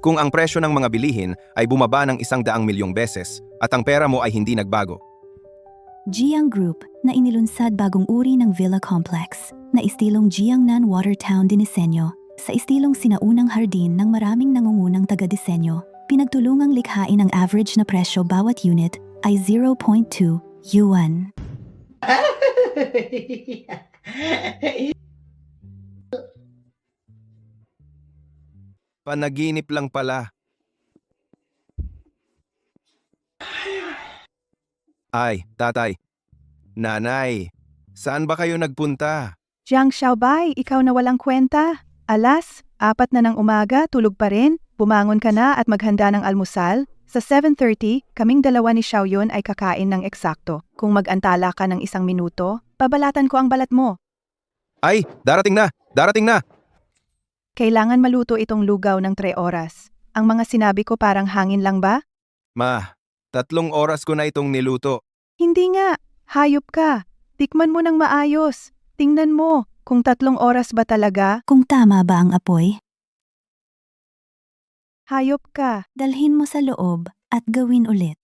Kung ang presyo ng mga bilihin ay bumaba ng 100 milyong beses at ang pera mo ay hindi nagbago. Jiang Group na inilunsad bagong uri ng villa complex na istilong Jiangnan Watertown dinisenyo sa istilong sinaunang hardin ng maraming nangungunang taga-disenyo. Pinagtulungang likhain ang average na presyo bawat unit ay 0.2 yuan. Panaginip lang pala. Ay, tatay. Nanay, saan ba kayo nagpunta? Jiang Xiaobay, ikaw na walang kwenta. Alas, 4 na ng umaga, tulog pa rin. Bumangon ka na at maghanda ng almusal. Sa 7:30, kaming dalawa ni Xiaoyun ay kakain ng eksakto. Kung mag-antala ka ng 1 minuto, babalatan ko ang balat mo. Ay, darating na! Darating na! Kailangan maluto itong lugaw ng 3 oras. Ang mga sinabi ko parang hangin lang ba? Ma, 3 oras ko na itong niluto. Hindi nga. Hayop ka. Tikman mo ng maayos. Tingnan mo kung 3 oras ba talaga. Kung tama ba ang apoy, Hayop ka. dalhin mo sa loob at gawin ulit.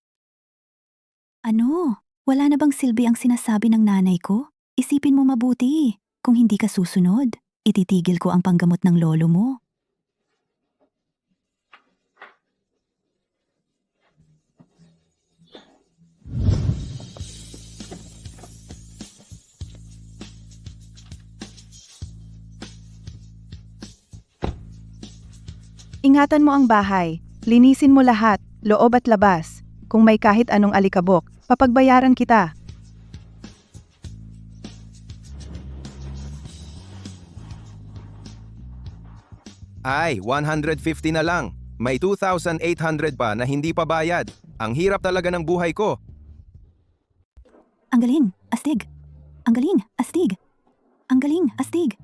Ano? Wala na bang silbi ang sinasabi ng nanay ko? Isipin mo mabuti. Kung hindi ka susunod, ititigil ko ang panggamot ng lolo mo. Ingatan mo ang bahay. Linisin mo lahat, loob at labas. Kung may kahit anong alikabok, papagbayaran kita. Ay, 150 na lang. May 2,800 pa na hindi pa bayad. Ang hirap talaga ng buhay ko. Ang galing, astig. Ang galing, astig. Ang galing, astig.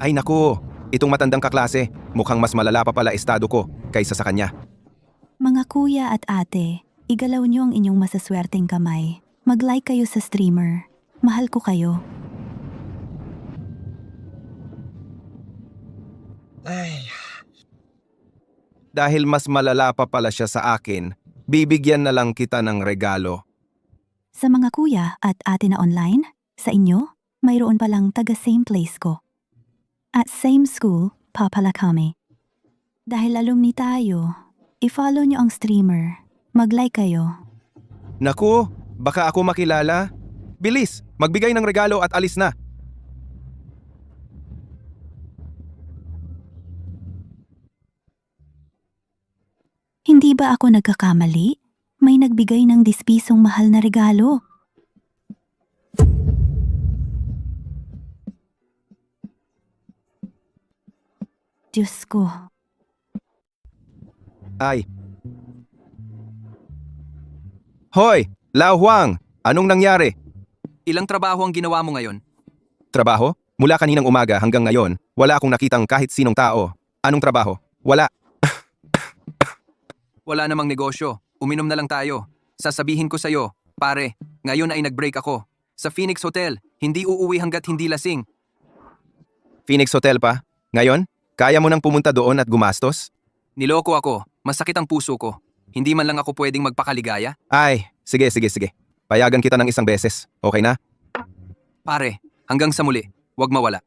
Ay naku, itong matandang kaklase, mukhang mas malala pa pala estado ko kaysa sa kanya. Mga kuya at ate, igalaw niyo ang inyong masaswerteng kamay. Mag-like kayo sa streamer. Mahal ko kayo. Dahil mas malala pa pala siya sa akin, bibigyan na lang kita ng regalo. Sa mga kuya at ate na online, sa inyo, mayroon palang taga same place ko. At same school, pa pala kami. Dahil alumni tayo, i-follow niyo ang streamer. Mag-like kayo. Naku, baka ako makilala? Bilis, magbigay ng regalo at alis na. Hindi ba ako nagkakamali? May nagbigay ng 10 pisong mahal na regalo. Diyos ko. Ay. Hoy, Lao Huang! Anong nangyari? Ilang trabaho ang ginawa mo ngayon? Trabaho? Mula kaninang umaga hanggang ngayon, wala akong nakitang kahit sinong tao. Anong trabaho? Wala. Wala namang negosyo. Uminom na lang tayo. Sasabihin ko sa'yo, pare, ngayon ay nag-break ako. Sa Phoenix Hotel, hindi uuwi hanggat hindi lasing. Phoenix Hotel pa? Ngayon? Kaya mo nang pumunta doon at gumastos? Niloko ako. Masakit ang puso ko. Hindi man lang ako pwedeng magpakaligaya. Ay, sige. Payagan kita ng 1 beses. Okay na? Pare, hanggang sa muli, huwag mawala.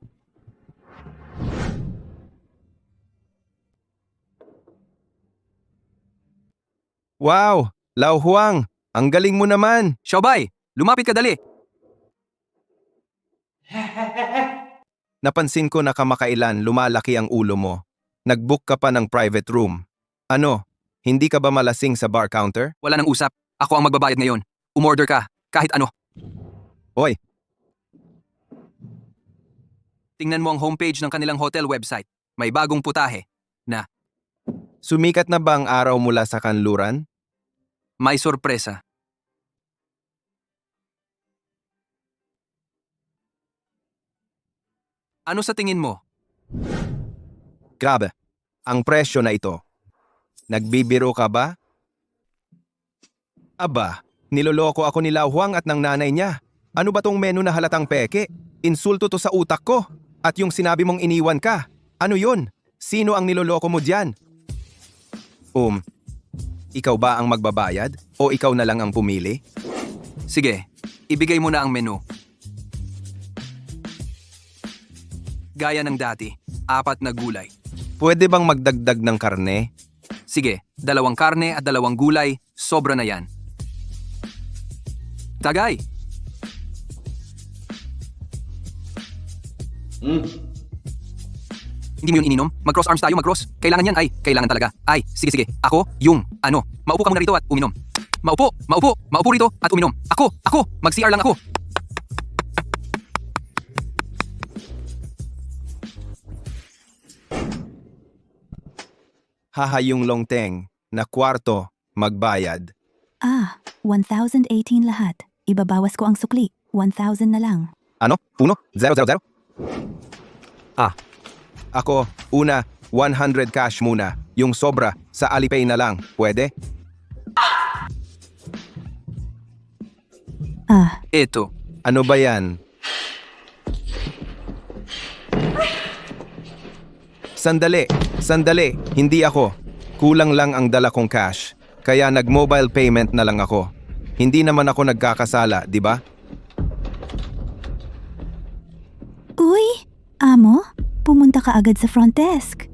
Wow! Lao Huang! Ang galing mo naman! Xiaobay, lumapit ka dali. Napansin ko na kamakailan lumalaki ang ulo mo. Nag-book ka pa ng private room. Ano? Hindi ka ba malasing sa bar counter? Wala nang usap. Ako ang magbabayad ngayon. Umorder ka, kahit ano. Oy, Tingnan mo ang homepage ng kanilang hotel website. May bagong putahe. sumikat na ba ang araw mula sa kanluran? May sorpresa. Ano sa tingin mo? Grabe, ang presyo na ito. Nagbibiro ka ba? Aba, niloloko ako ni Lao Huang at ng nanay niya. Ano ba tong menu na halatang peke? Insulto to sa utak ko. At yung sinabi mong iniwan ka, ano yun? Sino ang niloloko mo dyan? Ikaw ba ang magbabayad o ikaw na lang ang pumili? Sige, ibigay mo na ang menu. Gaya ng dati, 4 na gulay. Pwede bang magdagdag ng karne? Sige, 2 karne at 2 gulay, sobra na yan. Tagay! Hindi mo yun ininom? Mag-cross arms tayo, mag-cross. Kailangan yan, kailangan talaga. Sige. Ako, maupo ka muna rito at uminom. Maupo rito at uminom. Ako, mag-CR lang ako. Hahayong longteng na kwarto magbayad. 1,018 lahat. Ibabawas ko ang sukli. 1,000 na lang. Ano? 1,000? Ako, 100 cash muna. Yung sobra, sa Alipay na lang. Pwede? Ito. Ano ba yan? Sandali. Hindi ako. Kulang lang ang dala kong cash. Kaya nag-mobile payment na lang ako. Hindi naman ako nagkakasala, di ba? Uy! Amo, pumunta ka agad sa front desk.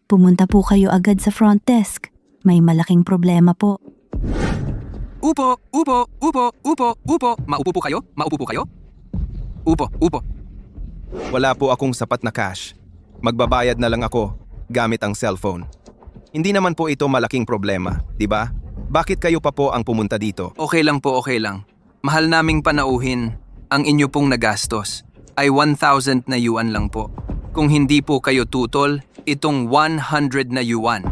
Pumunta po kayo agad sa front desk. May malaking problema po. Upo. Maupo po kayo? Upo. Wala po akong sapat na cash. Magbabayad na lang ako gamit ang cellphone. Hindi naman po ito malaking problema, di ba? Bakit kayo pa po ang pumunta dito? Okay lang. Mahal naming panauhin. Ang inyo pong nagastos ay 1,000 na yuan lang po. Kung hindi po kayo tutol, itong 100 na yuan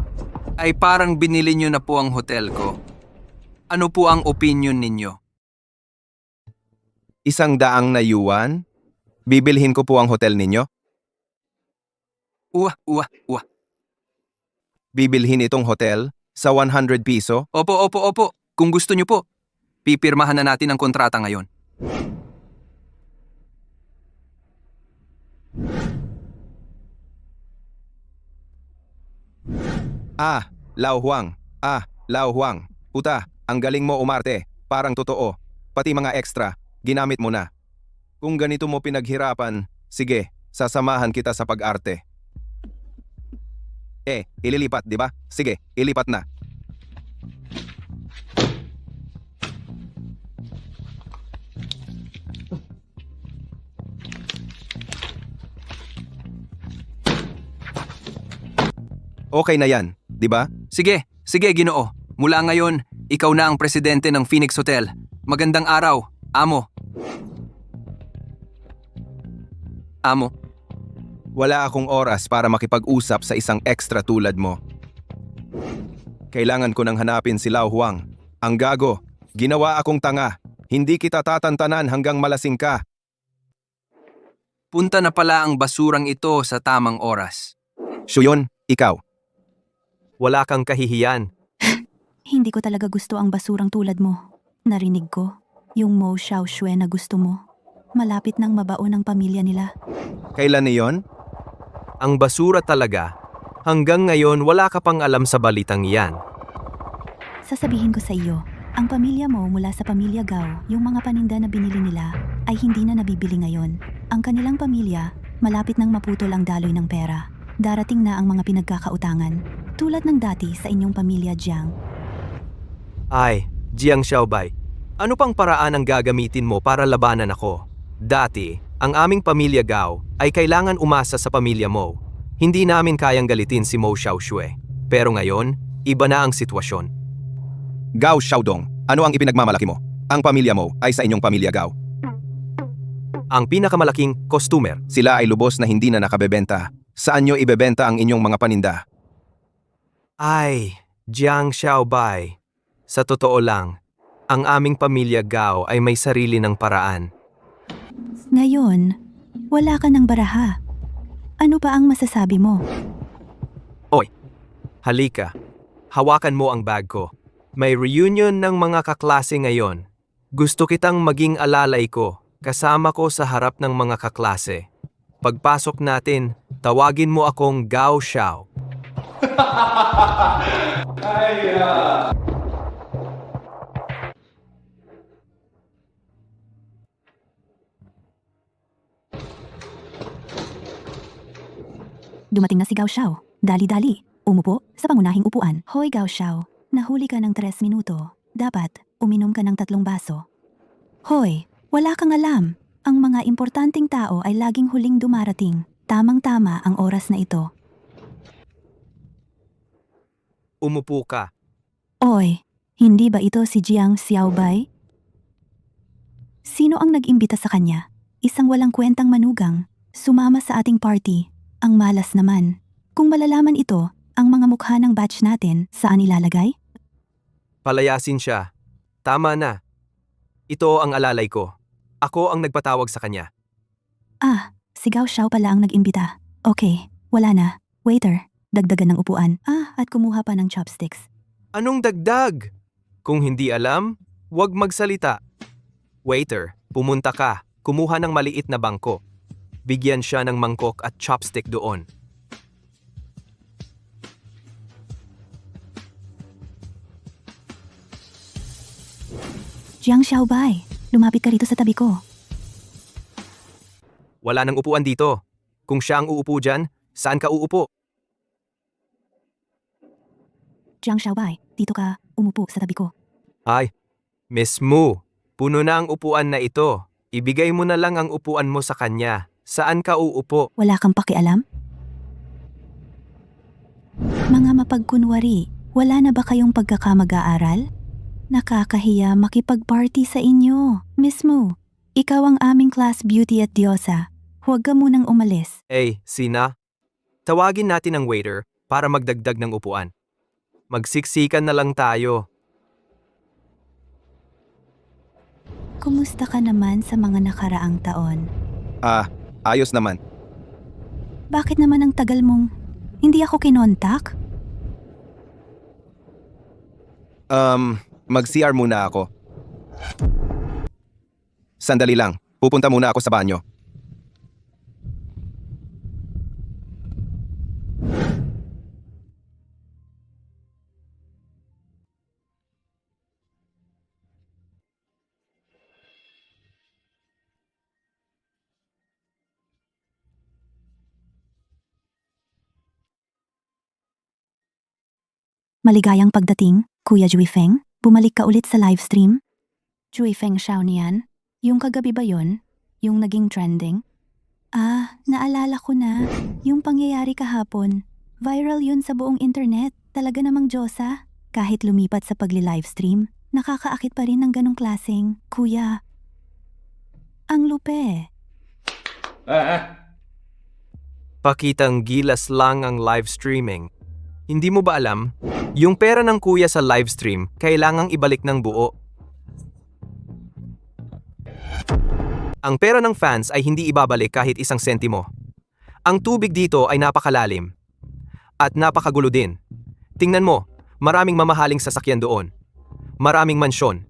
ay parang binili nyo na po ang hotel ko. Ano po ang opinion ninyo? 100 na yuan? Bibilhin ko po ang hotel ninyo? Uwa. Bibilhin itong hotel sa 100 piso? Opo. Kung gusto nyo po, pipirmahan na natin ang kontrata ngayon. Lao Huang. Puta, ang galing mo umarte. Parang totoo. Pati mga extra, ginamit mo na. Kung ganito mo pinaghirapan, sige, sasamahan kita sa pag-arte. Ililipat, di ba? Sige, ilipat na. Okay na yan, di ba? Sige, Ginoo. Mula ngayon, ikaw na ang presidente ng Phoenix Hotel. Magandang araw, amo. Amo, Wala akong oras para makipag-usap sa isang extra tulad mo. Kailangan ko nang hanapin si Lao Huang. Ang gago, ginawa akong tanga. Hindi kita tatantanan hanggang malasing ka. punta na pala ang basurang ito sa tamang oras. Shuyon, ikaw. Wala kang kahihiyan. Hindi ko talaga gusto ang basurang tulad mo. Narinig ko, yung Mo Xiaoxue na gusto mo. Malapit nang mabaon ang pamilya nila. Kailan niyon? Ang basura talaga. Hanggang ngayon wala ka pang alam sa balitang yan. Sasabihin ko sa iyo, ang pamilya mo mula sa pamilya Gao, yung mga paninda na binili nila, ay hindi na nabibili ngayon. Ang kanilang pamilya, malapit nang maputol ang daloy ng pera. Darating na ang mga pinagkakautangan, tulad ng dati sa inyong pamilya Jiang. Ay, Jiang Xiaobay, ano pang paraan ang gagamitin mo para labanan ako? Dati, ang aming pamilya Gao ay kailangan umasa sa pamilya Mo. Hindi namin kayang galitin si Mo Xiaoxue. Pero ngayon, iba na ang sitwasyon. Gao Xiaodong, ano ang ipinagmamalaki mo? Ang pamilya mo ay sa inyong pamilya Gao. Ang pinakamalaking customer. Sila ay lubos na hindi na nakabebenta. Saan nyo ibebenta ang inyong mga paninda? Ay, Jiang Xiaobay. Sa totoo lang, ang aming pamilya Gao ay may sarili ng paraan. Ngayon, wala ka ng baraha. Ano pa ang masasabi mo? Halika, hawakan mo ang bag ko. May reunion ng mga kaklase ngayon. Gusto kitang maging alalay ko, kasama ko sa harap ng mga kaklase. Pagpasok natin, Tawagin mo akong Gao Xiao. Dumating na si Gao Xiao. Dali-dali. Umupo sa pangunahing upuan. Hoy Gao Xiao, nahuli ka ng 3 minuto. Dapat, uminom ka ng 3 baso. Hoy, wala kang alam. Ang mga importanteng tao ay laging huling dumarating. Tamang-tama ang oras na ito. Umupo ka. Oy, hindi ba ito si Jiang Xiaobay? Sino ang nag-imbita sa kanya? Isang walang kwentang manugang. Sumama sa ating party. Ang malas naman. Kung malalaman ito, ang mga mukha ng batch natin, saan ilalagay? Palayasin siya. Tama na. Ito ang alalay ko. Ako ang nagpatawag sa kanya. Ah, si Gao Xiao pala ang nag-imbita. Okay, wala na. Waiter, dagdagan ng upuan. At kumuha pa ng chopsticks. Anong dagdag? Kung hindi alam, huwag magsalita. Waiter, pumunta ka. Kumuha ng maliit na bangko. Bigyan siya ng mangkok at chopstick doon. Jiang Xiaobay, lumapit ka rito sa tabi ko. Wala nang upuan dito. Kung siya ang uupo dyan, saan ka uupo? Jiang Xiaobay, dito ka, umupo sa tabi ko. Ay, Miss Mu, puno na ang upuan na ito. Ibigay mo na lang ang upuan mo sa kanya. Saan ka uupo? Wala kang pakialam? Mga mapagkunwari, wala na ba kayong pagkakamag-aaral? Nakakahiya makipag-party sa inyo. Miss Mu, ikaw ang aming class beauty at diyosa. Huwag ka munang umalis. Sina? Tawagin natin ang waiter para magdagdag ng upuan. Magsiksikan na lang tayo. Kumusta ka naman sa mga nakaraang taon? Ayos naman. Bakit naman ang tagal mong hindi ako kinontak? Mag-CR muna ako. Sandali lang. Pupunta muna ako sa banyo. Maligayang pagdating, Kuya Juifeng. Bumalik ka ulit sa livestream? Juifeng Xiao niyan? Yung kagabi ba yon? Yung naging trending? Naalala ko na. Yung pangyayari kahapon. Viral yun sa buong internet. Talaga namang Diyosa. Kahit lumipat sa pagli-livestream, nakakaakit pa rin ng ganong klaseng, Kuya. Ang lupe. Pakitang gilas lang ang live streaming. Hindi mo ba alam? Yung pera ng kuya sa livestream, kailangang ibalik ng buo. Ang pera ng fans ay hindi ibabalik kahit 1 sentimo. Ang tubig dito ay napakalalim. At napakagulo din. Tingnan mo, maraming mamahaling sasakyan doon. Maraming mansyon.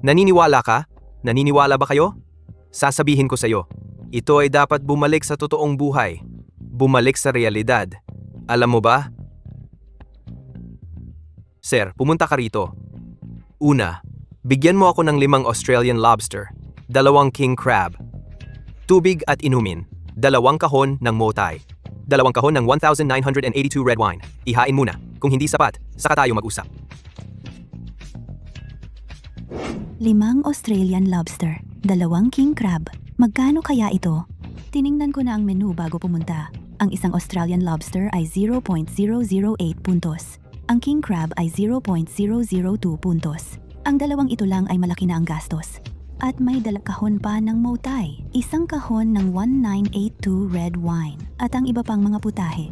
Naniniwala ka? Naniniwala ba kayo? Sasabihin ko sa'yo, ito ay dapat bumalik sa totoong buhay. Bumalik sa realidad. Alam mo ba? Sir, pumunta ka rito. Una, bigyan mo ako ng 5 Australian lobster, 2 king crab, tubig at inumin, 2 kahon ng motay, 2 kahon ng 1982 red wine. Ihain muna. Kung hindi sapat, saka tayo mag-usap. 5 Australian lobster, 2 king crab. Magkano kaya ito? Tiningnan ko na ang menu bago pumunta. Ang isang Australian lobster ay 0.008 puntos. Ang king crab ay 0.002 puntos. Ang dalawang ito lang ay malaki na ang gastos. At may 2 kahon pa ng motay, 1 kahon ng 1982 red wine, at ang iba pang mga putahe.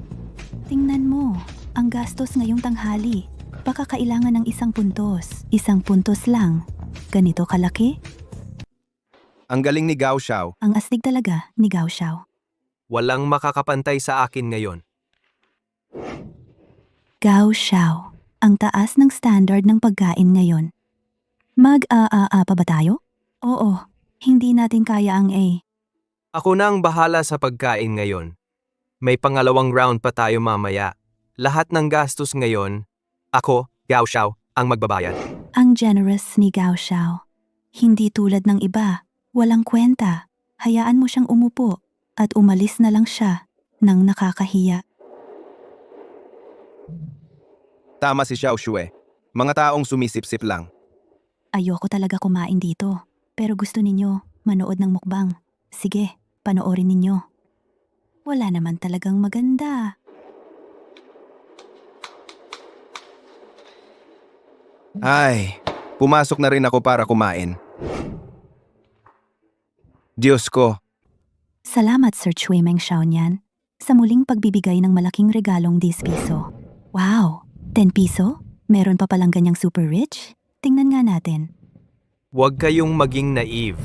Tingnan mo, ang gastos ngayong tanghali. Baka kailangan ng 1 puntos. 1 puntos lang. Ganito kalaki? Ang galing ni Gao Xiao. Ang astig talaga ni Gao Xiao. Walang makakapantay sa akin ngayon. Gao Xiao, ang taas ng standard ng pagkain ngayon. Mag-a-a-a pa ba tayo? Oo, hindi natin kaya ang A. Ako na ang bahala sa pagkain ngayon. May pangalawang round pa tayo mamaya. Lahat ng gastos ngayon, ako, Gao Xiao, ang magbabayad. Ang generous ni Gao Xiao. Hindi tulad ng iba, walang kwenta. Hayaan mo siyang umupo at umalis na lang siya nang nakakahiya. Tama si Xiao Shue. Mga taong sumisip-sip lang. Ayoko talaga kumain dito, pero gusto ninyo manood ng mukbang. Sige, panoorin ninyo. Wala naman talagang maganda. Ay, pumasok na rin ako para kumain. Diyos ko, Salamat Sir Chui Meng Xiaonian sa muling pagbibigay ng malaking regalong 10 piso. Wow, 10 piso? Meron pa palang ganyang super rich? Tingnan nga natin. Huwag kayong maging naive.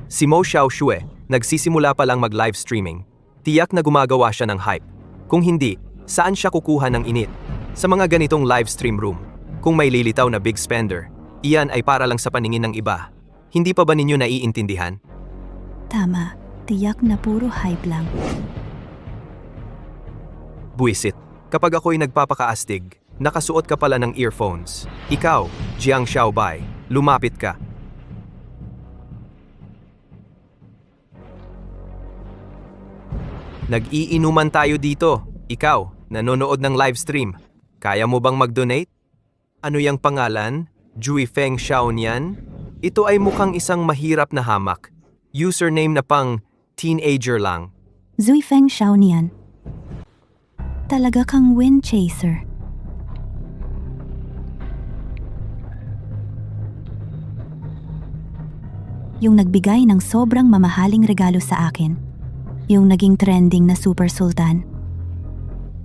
Si Mo Xiao Shue, nagsisimula pa lang mag-live streaming. Tiyak na gumagawa siya ng hype. Kung hindi, saan siya kukuha ng init? Sa mga ganitong live stream room. Kung may lilitaw na big spender, iyan ay para lang sa paningin ng iba. Hindi pa ba ninyo naiintindihan? Tama, tiyak na puro hype lang. Buisit, kapag ako'y nagpapakaastig, nakasuot ka pala ng earphones. Ikaw, Jiang Xiaobai, lumapit ka. Nag-iinuman tayo dito. Ikaw, nanonood ng live stream. Kaya mo bang mag-donate? Ano yang pangalan? Jui Feng Xiaonian? Ito ay mukhang isang mahirap na hamak. Username na pang teenager lang. Zui Feng Xiaonian. Talaga kang wind chaser. Yung nagbigay ng sobrang mamahaling regalo sa akin. Yung naging trending na Super Sultan.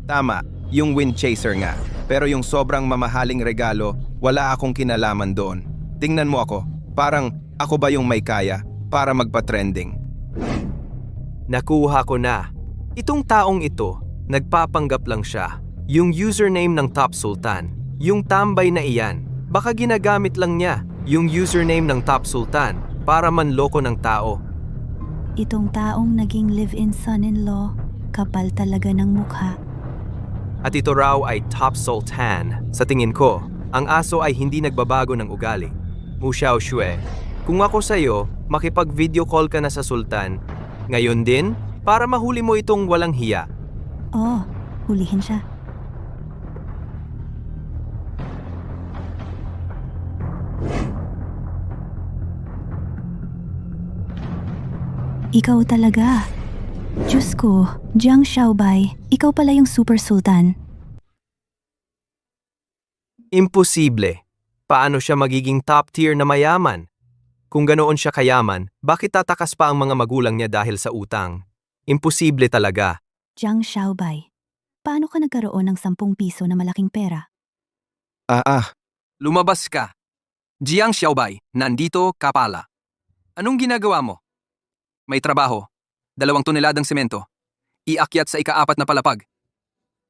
tama, yung wind chaser nga. Pero yung sobrang mamahaling regalo, wala akong kinalaman doon. Tingnan mo ako, parang ako ba yung may kaya para magpa-trending? Nakuha ko na. Itong taong ito, nagpapanggap lang siya. Yung username ng Top Sultan, yung tambay na iyan, baka ginagamit lang niya yung username ng Top Sultan para manloko ng tao. Itong taong naging live-in son-in-law, kapal talaga ng mukha. At ito raw ay Top Sultan. Sa tingin ko, ang aso ay hindi nagbabago ng ugali. Mu Xiao Shue, kung ako sa'yo, makipag-video call ka na sa Sultan. Ngayon din, para mahuli mo itong walang hiya. Oh, hulihin siya. Ikaw talaga. Diyos ko, Jiang Xiaobai, ikaw pala yung Super Sultan. Imposible. Paano siya magiging top tier na mayaman? Kung ganoon siya kayaman, bakit tatakas pa ang mga magulang niya dahil sa utang? Imposible talaga. Jiang Xiaobai, paano ka nagkaroon ng 10 piso na malaking pera? Lumabas ka. Jiang Xiaobai, nandito ka pala. Anong ginagawa mo? May trabaho. 2 toneladang semento. Iakyat sa ika-4 na palapag.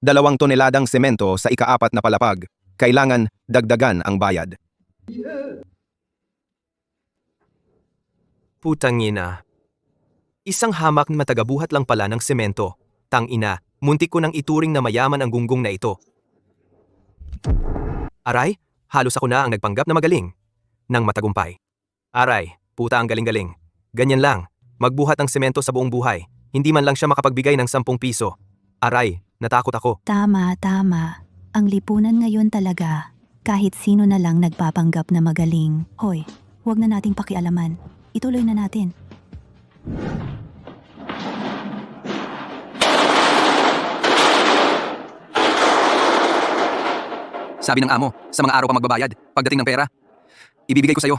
2 toneladang semento sa ika-4 na palapag. Kailangan dagdagan ang bayad. Putang ina. Isang hamak na matagabuhat lang pala ng semento. Tang ina, muntik ko nang ituring na mayaman ang gunggong na ito. Aray, halos ako na ang nagpanggap na magaling. Nang matagumpay. Aray, puta ang galing-galing. Ganyan lang. Magbuhat ng semento sa buong buhay. Hindi man lang siya makapagbigay ng 10 piso. Aray, natakot ako. Tama, tama. Ang lipunan ngayon talaga. Kahit sino na lang nagpapanggap na magaling. Hoy, huwag na nating pakialaman. Ituloy na natin. Sabi ng amo, sa mga araw pa magbabayad. Pagdating ng pera, ibibigay ko sa'yo.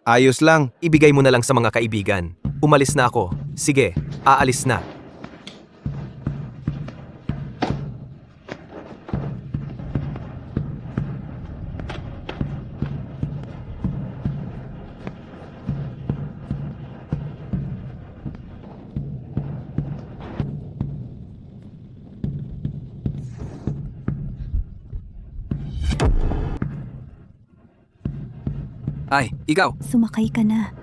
Ayos lang. Ibigay mo na lang sa mga kaibigan. Umalis na ako. Sige, aalis na. Ay, ikaw. Sumakay ka na.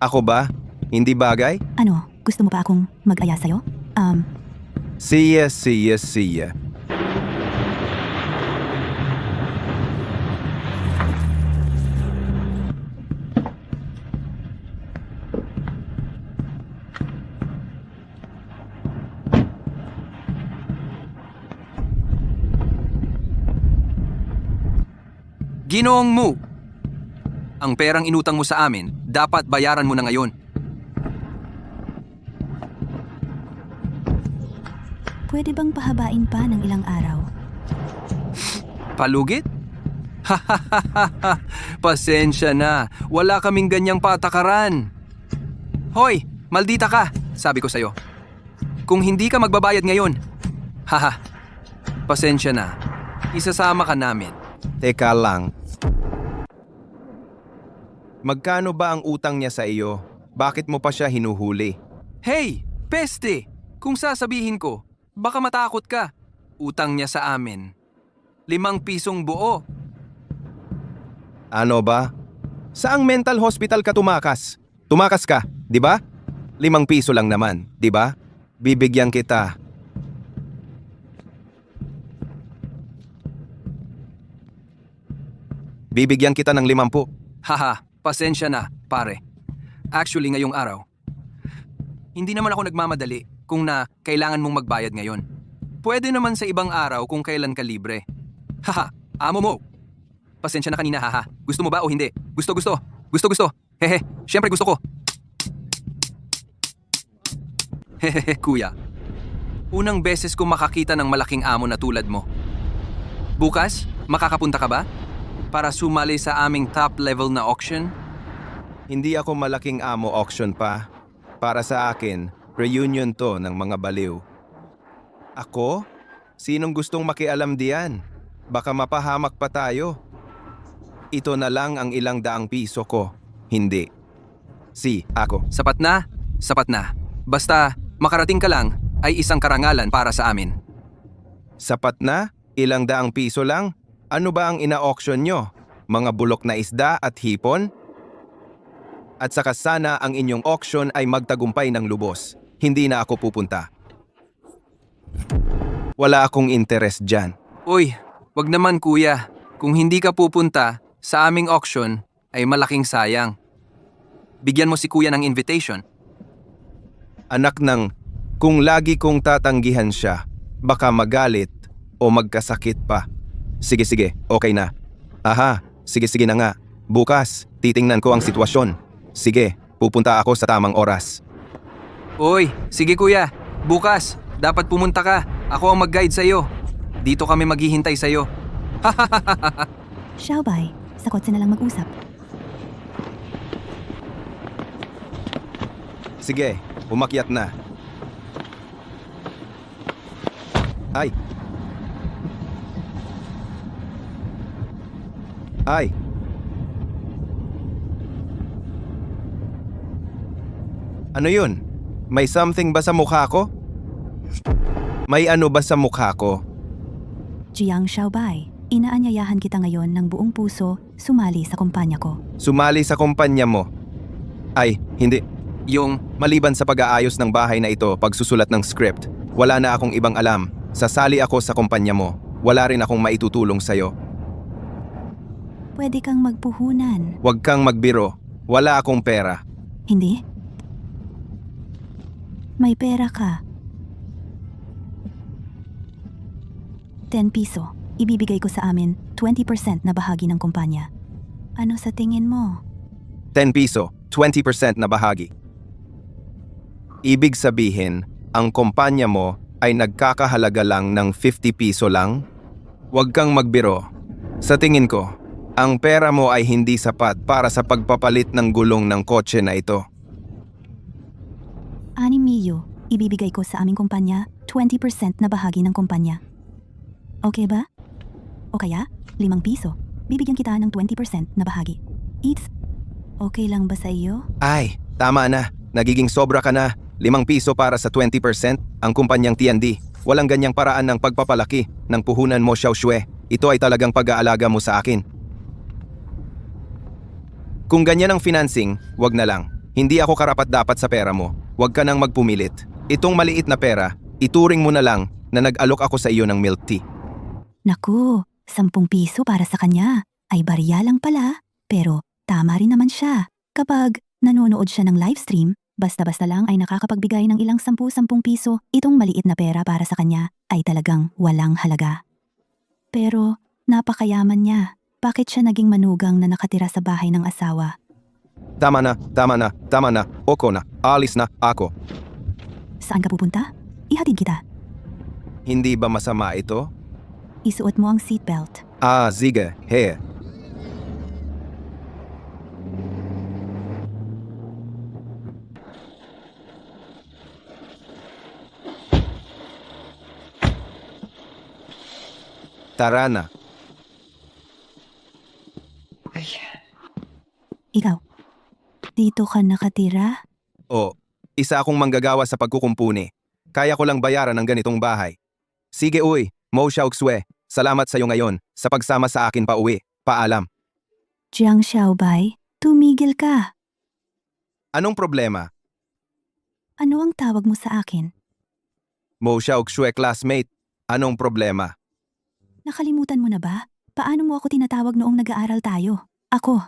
Ako ba? Hindi bagay? Ano, gusto mo pa akong mag-aya sa'yo? See ya, see ya, see ya. Ginoong Mu, ang perang inutang mo sa amin, dapat bayaran mo na ngayon. Pwede bang pahabain pa ng ilang araw? Palugit? Pasensya na, wala kaming ganyang patakaran. Hoy, maldita ka, sabi ko sa'yo. Kung hindi ka magbabayad ngayon, haha, pasensya na, isasama ka namin. Teka lang. Magkano ba ang utang niya sa iyo? Bakit mo pa siya hinuhuli? Hey, peste! Kung sasabihin ko, baka matakot ka. Utang niya sa amin. 5 pisong buo. Ano ba? Saang mental hospital ka tumakas? Tumakas ka, di ba? 5 piso lang naman, di ba? Bibigyan kita. Bibigyan kita ng 50. Haha, pasensya na, pare. Actually, ngayong araw, hindi naman ako nagmamadali kung na kailangan mong magbayad ngayon. Pwede naman sa ibang araw kung kailan ka libre. Haha, amo mo. Pasensya na kanina, haha. Gusto mo ba o hindi? Gusto. Gusto. Hehe, syempre gusto ko. Hehehe, kuya. Unang beses ko makakita ng malaking amo na tulad mo. Bukas, makakapunta ka ba? Para sumali sa aming top level na auction? Hindi ako malaking amo auction pa. Para sa akin, reunion to ng mga baliw. Ako? Sinong gustong makialam diyan? Baka mapahamak pa tayo. Ito na lang ang ilang daang piso ko. Hindi. Ako. Sapat na? Sapat na. Basta makarating ka lang ay isang karangalan para sa amin. Sapat na? Ilang daang piso lang? Ano ba ang ina-auction nyo? Mga bulok na isda at hipon? At saka sana ang inyong auction ay magtagumpay ng lubos. Hindi na ako pupunta. Wala akong interest dyan. Uy, wag naman kuya. Kung hindi ka pupunta sa aming auction ay malaking sayang. Bigyan mo si kuya ng invitation. Anak ng, kung lagi kong tatanggihan siya, baka magalit o magkasakit pa. Sige, okay na. Aha, sige na nga. Bukas, titingnan ko ang sitwasyon. Sige, pupunta ako sa tamang oras. Uy, sige kuya. Bukas, dapat pumunta ka. Ako ang mag-guide sa'yo. Dito kami maghihintay sa'yo. Xiaobai, sa kotse na lang mag-usap. Sige, umakyat na. Ay! Ano yun? May something ba sa mukha ko? May ano ba sa mukha ko? Jiang Xiaobai, inaanyayahan kita ngayon ng buong puso sumali sa kumpanya ko. Sumali sa kumpanya mo? Ay, hindi. Yung, Maliban sa pag-aayos ng bahay na ito, pagsusulat ng script, wala na akong ibang alam. Sasali ako sa kumpanya mo. Wala rin akong maitutulong sa'yo. Pwede kang magpuhunan. Huwag kang magbiro. Wala akong pera. Hindi? May pera ka. 10 piso. Ibibigay ko sa amin 20% na bahagi ng kumpanya. Ano sa tingin mo? 10 piso, 20% na bahagi. Ibig sabihin, ang kumpanya mo ay nagkakahalaga lang ng 50 piso lang? Huwag kang magbiro. Sa tingin ko, ang pera mo ay hindi sapat para sa pagpapalit ng gulong ng kotse na ito. 6 milyo. Ibibigay ko sa aming kumpanya 20% na bahagi ng kumpanya. Okay ba? O kaya, 5 piso. Bibigyan kita ng 20% na bahagi. It's okay lang ba sa iyo? Ay, tama na. Nagiging sobra ka na. 5 piso para sa 20%, ang kumpanyang TND. Walang ganyang paraan ng pagpapalaki ng puhunan mo, Xiao Xue. Ito ay talagang pag-aalaga mo sa akin. Kung ganyan ang financing, wag na lang. Hindi ako karapat-dapat sa pera mo. Huwag ka nang magpumilit. Itong maliit na pera, ituring mo na lang na nag-alok ako sa iyo ng milk tea. Naku, 10 piso para sa kanya. Ay barya lang pala. Pero tama rin naman siya. Kapag nanonood siya ng livestream, basta-basta lang ay nakakapagbigay ng ilang 10 piso, itong maliit na pera para sa kanya ay talagang walang halaga. Pero napakayaman niya. Bakit siya naging manugang na nakatira sa bahay ng asawa? Tama na, tama na, tama na, oko na, alis na ako. Saan ka pupunta? Ihatid kita. Hindi ba masama ito? Isuot mo ang seatbelt. Ah, sige, he. Tara na. Ikaw, dito ka nakatira? O, isa akong manggagawa sa pagkukumpuni. Kaya ko lang bayaran ng ganitong bahay. Sige uy, Mo Xiaoxue, salamat sa iyo ngayon sa pagsama sa akin pa uwi. Paalam. Jiang Xiaobai, tumigil ka. Anong problema? Ano ang tawag mo sa akin? Mo Xiaoxue classmate, anong problema? Nakalimutan mo na ba? Paano mo ako tinatawag noong nag-aaral tayo? Ako.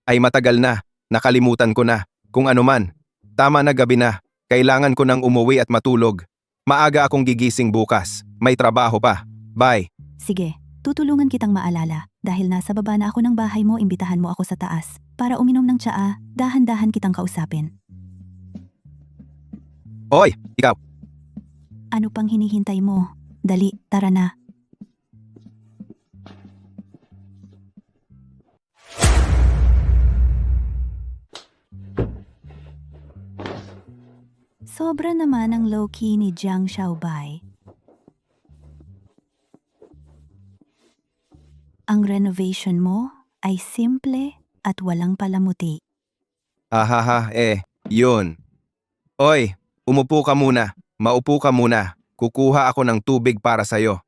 Ay matagal na, nakalimutan ko na. Kung ano man, tama na gabi na. Kailangan ko nang umuwi at matulog. Maaga akong gigising bukas. May trabaho pa. Bye. Sige, tutulungan kitang maalala. Dahil nasa baba na ako ng bahay mo, imbitahan mo ako sa taas. Para uminom ng tsaa, dahan-dahan kitang kausapin. Oy, ikaw. Ano pang hinihintay mo? Dali, tara na. Sobra naman ang low-key ni Jiang Xiaobai. Ang renovation mo ay simple at walang palamuti. Ahaha, yun. Oy, umupo ka muna. Maupo ka muna. Kukuha ako ng tubig para sa'yo.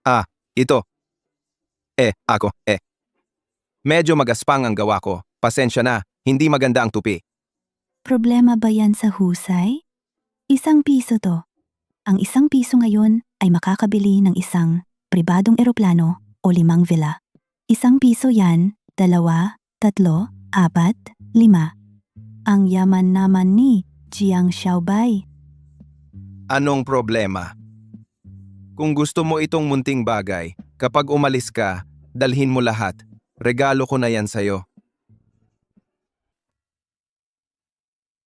Ah, ito. Ako. Medyo magaspang ang gawa ko. Pasensya na, hindi maganda ang tupi. Problema ba yan sa husay? 1 piso to. Ang 1 piso ngayon ay makakabili ng isang pribadong eroplano o 5 villa. 1 piso yan, 2, 3, 4, 5. Ang yaman naman ni Jiang Xiaobai. Anong problema? Kung gusto mo itong munting bagay, kapag umalis ka, dalhin mo lahat. Regalo ko na yan sa'yo.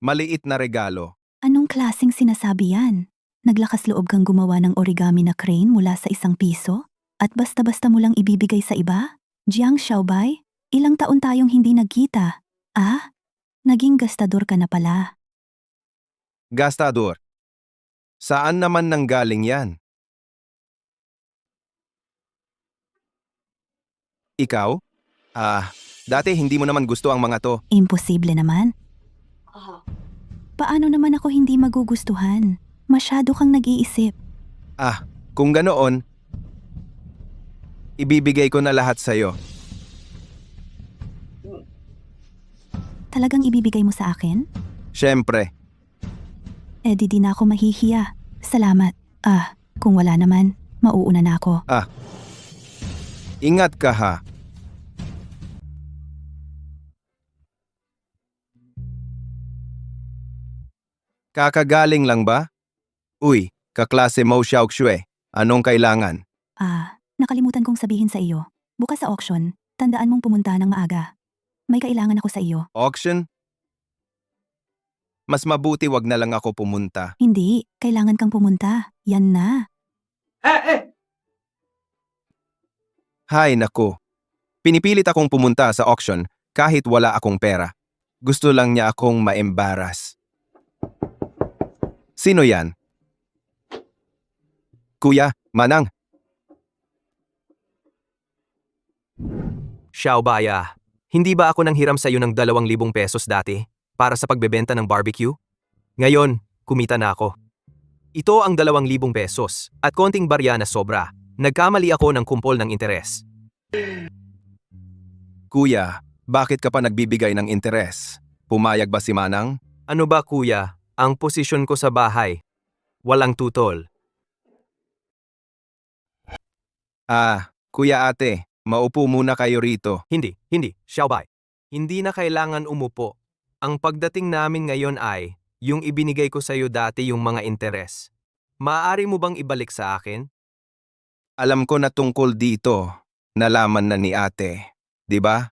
Maliit na regalo. Anong klaseng sinasabi yan? Naglakas loob kang gumawa ng origami na crane mula sa 1 piso? At basta-basta mo lang ibibigay sa iba? Jiang Xiaobai, ilang taon tayong hindi nagkita. Ah, naging gastador ka na pala. Gastador. Saan naman nanggaling yan? Ikaw? Dati hindi mo naman gusto ang mga to. Imposible naman. Paano naman ako hindi magugustuhan? Masyado kang nag-iisip. Kung ganoon, ibibigay ko na lahat sa'yo. Talagang ibibigay mo sa akin? Siyempre. Di na ako mahihiya. Salamat. Kung wala naman, mauuna na ako. Ingat ka ha. Kakagaling lang ba? Uy, kaklase Mo Xiaoxue, anong kailangan? Nakalimutan kong sabihin sa iyo. Bukas sa auction, tandaan mong pumunta ng maaga. May kailangan ako sa iyo. Auction? Mas mabuti wag na lang ako pumunta. Hindi, kailangan kang pumunta. Yan na. Hay naku. Pinipilit akong pumunta sa auction kahit wala akong pera. Gusto lang niya akong ma-embarrass. Sino yan? Kuya, Manang. Xiaobaya, hindi ba ako nanghiram sa iyo ng 2,000 pesos dati para sa pagbebenta ng barbecue? Ngayon, kumita na ako. Ito ang 2,000 pesos at konting barya na sobra. Nagkamali ako ng kumpol ng interes. Kuya, bakit ka pa nagbibigay ng interes? Pumayag ba si Manang? Ano ba kuya, ang posisyon ko sa bahay? Walang tutol. Kuya ate, maupo muna kayo rito. Hindi, Xiaobay. Hindi na kailangan umupo. Ang pagdating namin ngayon ay, yung ibinigay ko sa'yo dati yung mga interes. Maaari mo bang ibalik sa akin? Alam ko na tungkol dito. Nalaman na ni ate. 'Di ba?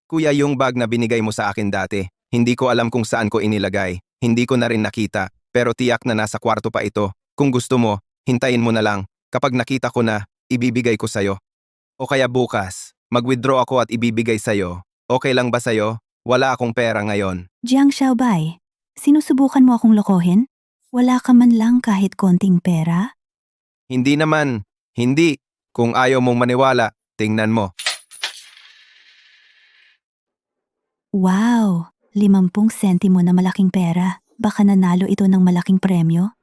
Kuya, yung bag na binigay mo sa akin dati, hindi ko alam kung saan ko inilagay. Hindi ko na rin nakita, pero tiyak na nasa kwarto pa ito. Kung gusto mo, hintayin mo na lang. Kapag nakita ko na, ibibigay ko sa'yo. O kaya bukas, mag-withdraw ako at ibibigay sa'yo. Okay lang ba sa'yo? Wala akong pera ngayon. Jiang Xiaobay, sinusubukan mo akong lokohin? Wala ka man lang kahit konting pera? Hindi naman. Hindi. Kung ayaw mong maniwala, tingnan mo. Wow! 50 sentimo na malaking pera. Baka nanalo ito ng malaking premyo?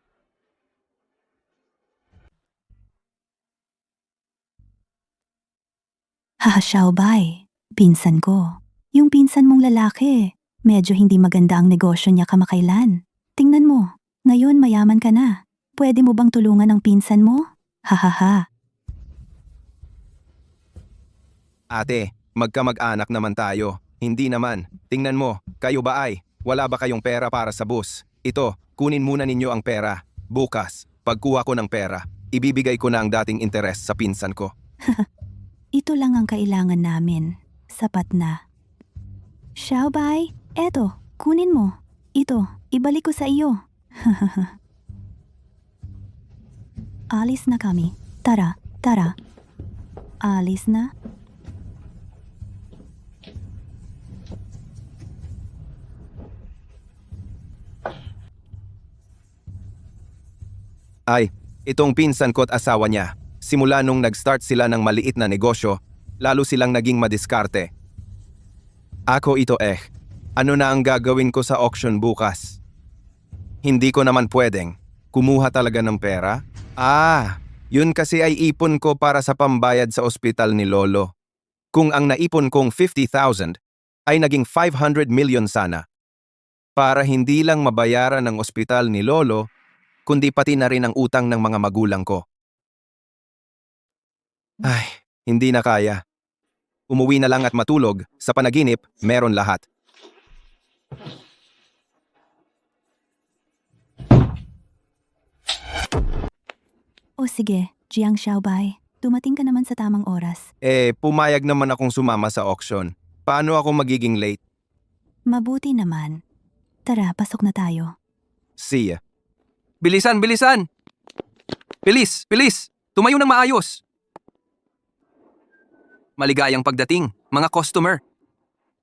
Haha, Xiaobay. Pinsan ko. Yung pinsan mong lalaki. Medyo hindi maganda ang negosyo niya kamakailan. Tingnan mo. Ngayon mayaman ka na. Pwede mo bang tulungan ang pinsan mo? Hahaha. Ate, magkamag-anak naman tayo. Hindi naman. Tingnan mo, kayo ba ay? Wala ba kayong pera para sa bus? Ito, kunin muna ninyo ang pera. Bukas, pagkuha ko ng pera, ibibigay ko na ang dating interes sa pinsan ko. Ito lang ang kailangan namin. Sapat na. Xiaobay, eto, kunin mo. Ito, ibalik ko sa iyo. Alis na kami. Tara, tara. Alis na? Ay, itong pinsan ko at asawa niya. Simula nung nag-start sila ng maliit na negosyo, lalo silang naging madiskarte. Ako ito ano na ang gagawin ko sa auction bukas? Hindi ko naman pwedeng kumuha talaga ng pera. Yun kasi ay ipon ko para sa pambayad sa ospital ni Lolo. Kung ang naipon kong 50,000 ay naging 500 million sana. Para hindi lang mabayaran ng ospital ni Lolo, kundi pati na rin ang utang ng mga magulang ko. Ay, hindi na kaya. Umuwi na lang at matulog. Sa panaginip, meron lahat. O sige, Jiang Xiaobay. Dumating ka naman sa tamang oras. Pumayag naman akong sumama sa auction. Paano ako magiging late? Mabuti naman. Tara, pasok na tayo. See ya. Bilisan, bilisan! Bilis, bilis! Tumayo ng maayos! Maligayang pagdating, mga customer.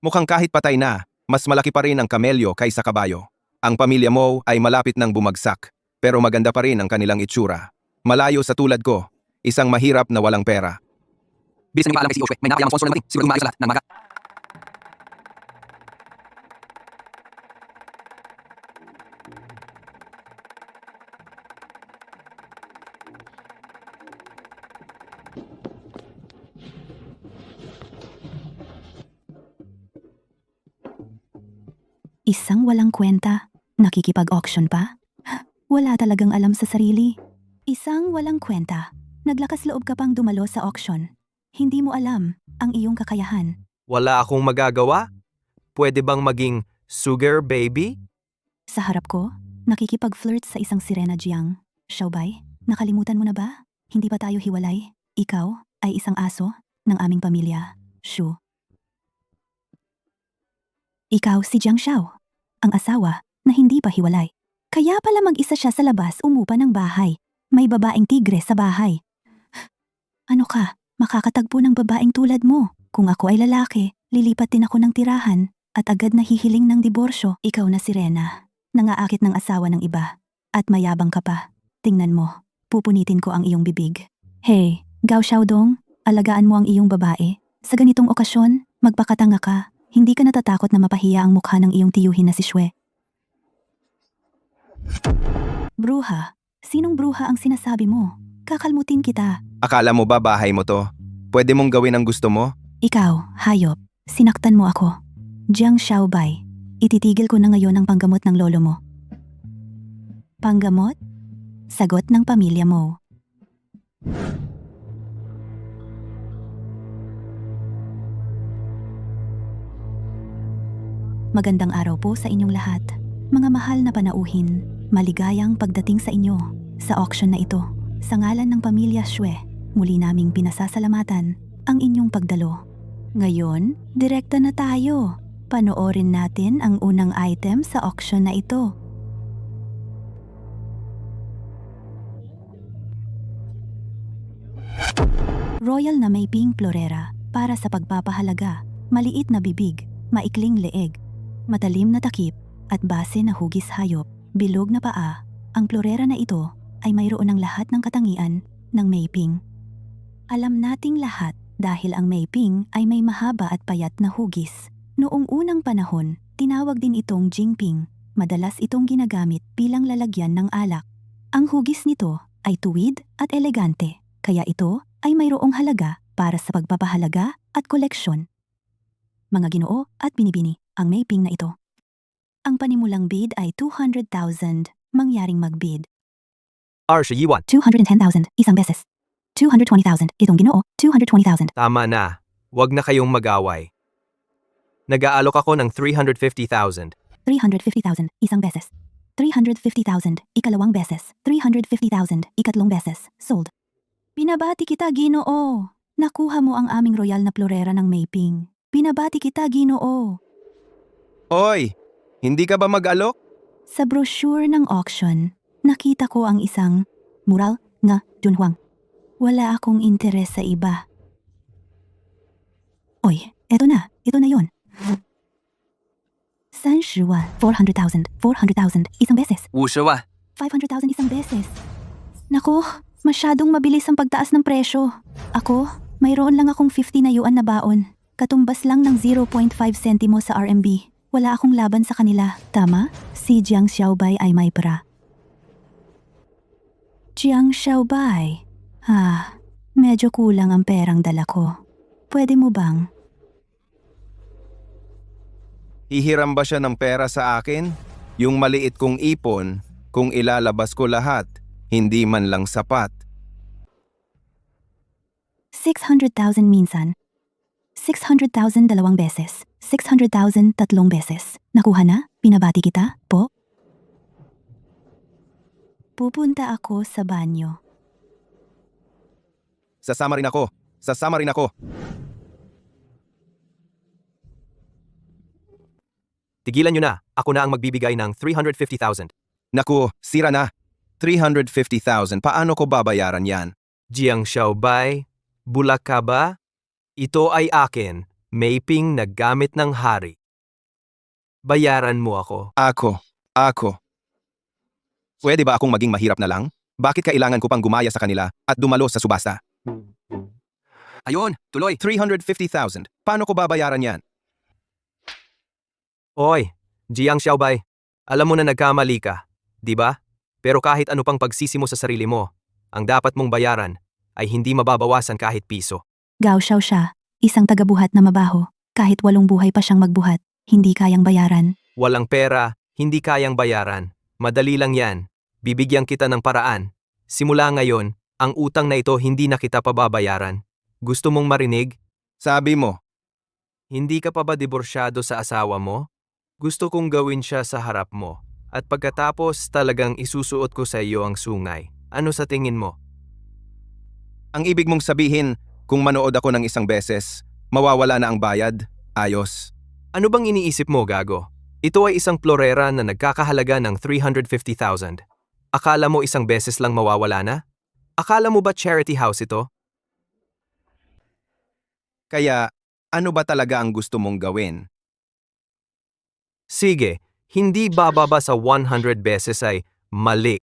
Mukhang kahit patay na, mas malaki pa rin ang kamelyo kaysa kabayo. Ang pamilya mo ay malapit ng bumagsak, pero maganda pa rin ang kanilang itsura. Malayo sa tulad ko, isang mahirap na walang pera. Bis na paalam kay CEO Shwe, may nakakayamang sponsor na dumating. Siguro maayos lahat ng maga. Isang walang kwenta. Nakikipag-auction pa? Wala talagang alam sa sarili. Isang walang kwenta. Naglakas loob ka pang dumalo sa auction. Hindi mo alam ang iyong kakayahan. Wala akong magagawa? Pwede bang maging sugar baby? Sa harap ko, nakikipag-flirt sa isang sirena, Jiang. Xiaobay, nakalimutan mo na ba? Hindi pa tayo hiwalay. Ikaw ay isang aso ng aming pamilya. Shu. Ikaw si Jiang Xiao, ang asawa na hindi pa hiwalay. Kaya pala mag-isa siya sa labas umupa ng bahay. May babaeng tigre sa bahay. Ano ka? Makakatagpo ng babaeng tulad mo. Kung ako ay lalaki, lilipat din ako ng tirahan at agad nahihiling ng diborsyo. Ikaw na sirena, nangaakit ng asawa ng iba. At mayabang ka pa. Tingnan mo, pupunitin ko ang iyong bibig. Hey, Gao Xiaodong, alagaan mo ang iyong babae. Sa ganitong okasyon, magpakatanga ka. Hindi ka natatakot na mapahiya ang mukha ng iyong tiyuhin na si Shwe. Bruha, sinong bruha ang sinasabi mo? Kakalmutin kita. Akala mo ba bahay mo to? Pwede mong gawin ang gusto mo? Ikaw, hayop, sinaktan mo ako. Jiang Xiaobay, Ititigil ko na ngayon ang panggamot ng lolo mo. Panggamot? Sagot ng pamilya mo. Magandang araw po sa inyong lahat. Mga mahal na panauhin, maligayang pagdating sa inyo sa auction na ito. Sa ngalan ng pamilya Shwe, muli naming pinasasalamatan ang inyong pagdalo. Ngayon, direkta na tayo. Panoorin natin ang unang item sa auction na ito. Royal na may pink florera para sa pagpapahalaga, maliit na bibig, maikling leeg, matalim na takip at base na hugis hayop, bilog na paa. Ang florera na ito ay mayroon ng lahat ng katangian ng Mayping. Alam nating lahat dahil ang Mayping ay may mahaba at payat na hugis. Noong unang panahon, tinawag din itong Jingping. Madalas itong ginagamit bilang lalagyan ng alak. Ang hugis nito ay tuwid at elegante, kaya ito ay mayroong halaga para sa pagpapahalaga at koleksyon. Mga ginoo at binibini, ang Mayping na ito. Ang panimulang bid ay 200,000, mangyaring magbid. Arsha Yiwan. 210,000, isang beses. 220,000, itong ginoo, 220,000. Tama na. Huwag na kayong mag-away. Nag-aalok ako ng 350,000. 350,000, isang beses. 350,000, ikalawang beses. 350,000, ikatlong beses. Sold. Binabati kita, ginoo. Nakuha mo ang aming royal na florera ng Mayping. Binabati kita, ginoo. Oy, hindi ka ba mag-alok? Sa brochure ng auction, nakita ko ang isang mural nga Dunhuang. Wala akong interes sa iba. Oy, eto na yon. 30,000, 400,000, 400,000, isang beses. 50,000. 500,000 isang beses. Naku, masyadong mabilis ang pagtaas ng presyo. Ako, mayroon lang akong 50 na yuan na baon. Katumbas lang ng 0.5 sentimo sa RMB. Wala akong laban sa kanila. Tama? Si Jiang Xiaobai ay may pera. Jiang Xiaobai. Medyo kulang ang perang dala ko. Pwede mo bang? Hihiram ba siya ng pera sa akin? Yung maliit kong ipon, kung ilalabas ko lahat, hindi man lang sapat. 600,000 minsan. 600,000 dalawang beses. 600,000 tatlong beses. Nakuha na? Pinabati kita, po? Pupunta ako sa banyo. Sasama rin ako. Sasama rin ako. Tigilan nyo na. Ako na ang magbibigay ng 350,000. Naku, sira na. 350,000. Paano ko babayaran yan? Jiang Xiaobai, bulak ka ba? Ito ay akin. Mayping na gamit ng hari. Bayaran mo ako. Ako. Pwede ba akong maging mahirap na lang? Bakit kailangan ko pang gumaya sa kanila at dumalo sa subasta? Ayun, tuloy. 350,000. Paano ko babayaran yan? Oy, Jiang Xiaobai, alam mo na nagkamali ka, di ba? Pero kahit ano pang pagsisi mo sa sarili mo, ang dapat mong bayaran ay hindi mababawasan kahit piso. Gao Xiao siya, isang tagabuhat na mabaho. Kahit 8 buhay pa siyang magbuhat, hindi kayang bayaran. Walang pera, hindi kayang bayaran. Madali lang yan. Bibigyan kita ng paraan. Simula ngayon, ang utang na ito hindi na kita pababayaran. Gusto mong marinig? Sabi mo, Hindi ka pa ba diborsyado sa asawa mo? Gusto kong gawin siya sa harap mo. At pagkatapos talagang isusuot ko sa iyo ang sungay. Ano sa tingin mo? ang ibig mong sabihin, kung manood ako ng isang beses, mawawala na ang bayad? Ayos. Ano bang iniisip mo, gago? Ito ay isang florera na nagkakahalaga ng 350,000. Akala mo isang beses lang mawawala na? Akala mo ba charity house ito? Kaya, ano ba talaga ang gusto mong gawin? Sige, hindi bababa sa 100 beses ay mali.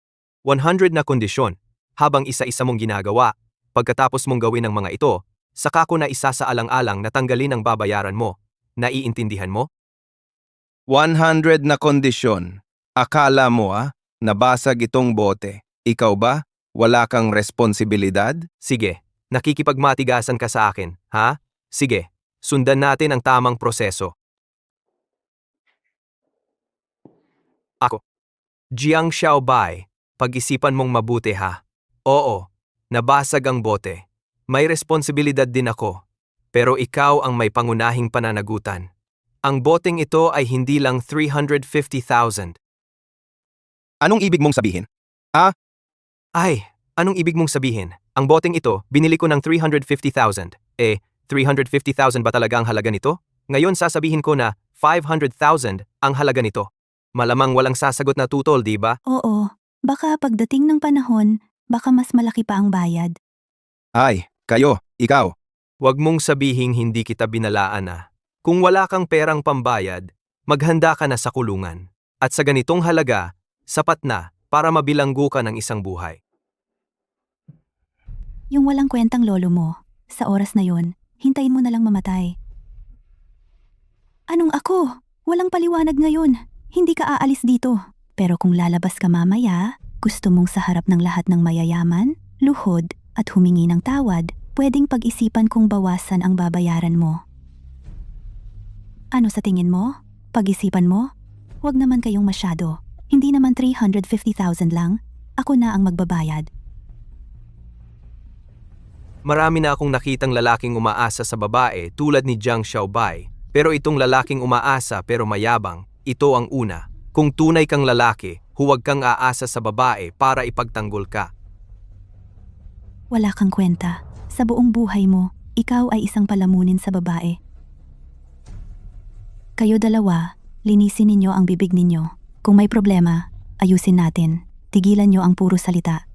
100 na kondisyon. Habang isa-isa mong ginagawa, pagkatapos mong gawin ang mga ito, saka ko na isasaalang-alang na tanggalin ang babayaran mo. Naiintindihan mo? 100 na kondisyon. Akala mo nabasag itong bote. Ikaw ba? Wala kang responsibilidad? Sige, nakikipagmatigasan ka sa akin, ha? Sige, sundan natin ang tamang proseso. Ako. Jiang Xiaobai, pag-isipan mong mabuti ha. Oo, nabasag ang bote. May responsibilidad din ako. Pero ikaw ang may pangunahing pananagutan. Ang boteng ito ay hindi lang 350,000. Anong ibig mong sabihin? Ay, anong ibig mong sabihin? Ang boteng ito, binili ko ng 350,000. 350,000 ba talaga ang halaga nito? Ngayon sasabihin ko na 500,000 ang halaga nito. Malamang walang sasagot na tutol, di ba? Oo, baka pagdating ng panahon, baka mas malaki pa ang bayad. Ay, kayo, ikaw. Huwag mong sabihing hindi kita binalaan na. Kung wala kang perang pambayad, maghanda ka na sa kulungan. At sa ganitong halaga, sapat na para mabilanggo ka ng isang buhay. Yung walang kwentang lolo mo, sa oras na yon, hintayin mo na lang mamatay. Anong ako? Walang paliwanag ngayon. Hindi ka aalis dito. Pero kung lalabas ka mamaya, gusto mong sa harap ng lahat ng mayayaman, luhod, at humingi ng tawad, pwedeng pag-isipan kung bawasan ang babayaran mo. Ano sa tingin mo? Pag-isipan mo? Huwag naman kayong masyado. Hindi naman 350,000 lang. Ako na ang magbabayad. Marami na akong nakitang lalaking umaasa sa babae tulad ni Jiang Xiaobai. Pero itong lalaking umaasa pero mayabang, ito ang una. Kung tunay kang lalaki, huwag kang aasa sa babae para ipagtanggol ka. Wala kang kwenta. Sa buong buhay mo, ikaw ay isang palamunin sa babae. Kayo dalawa, linisin ninyo ang bibig ninyo. Kung may problema, ayusin natin. Tigilan nyo ang puro salita.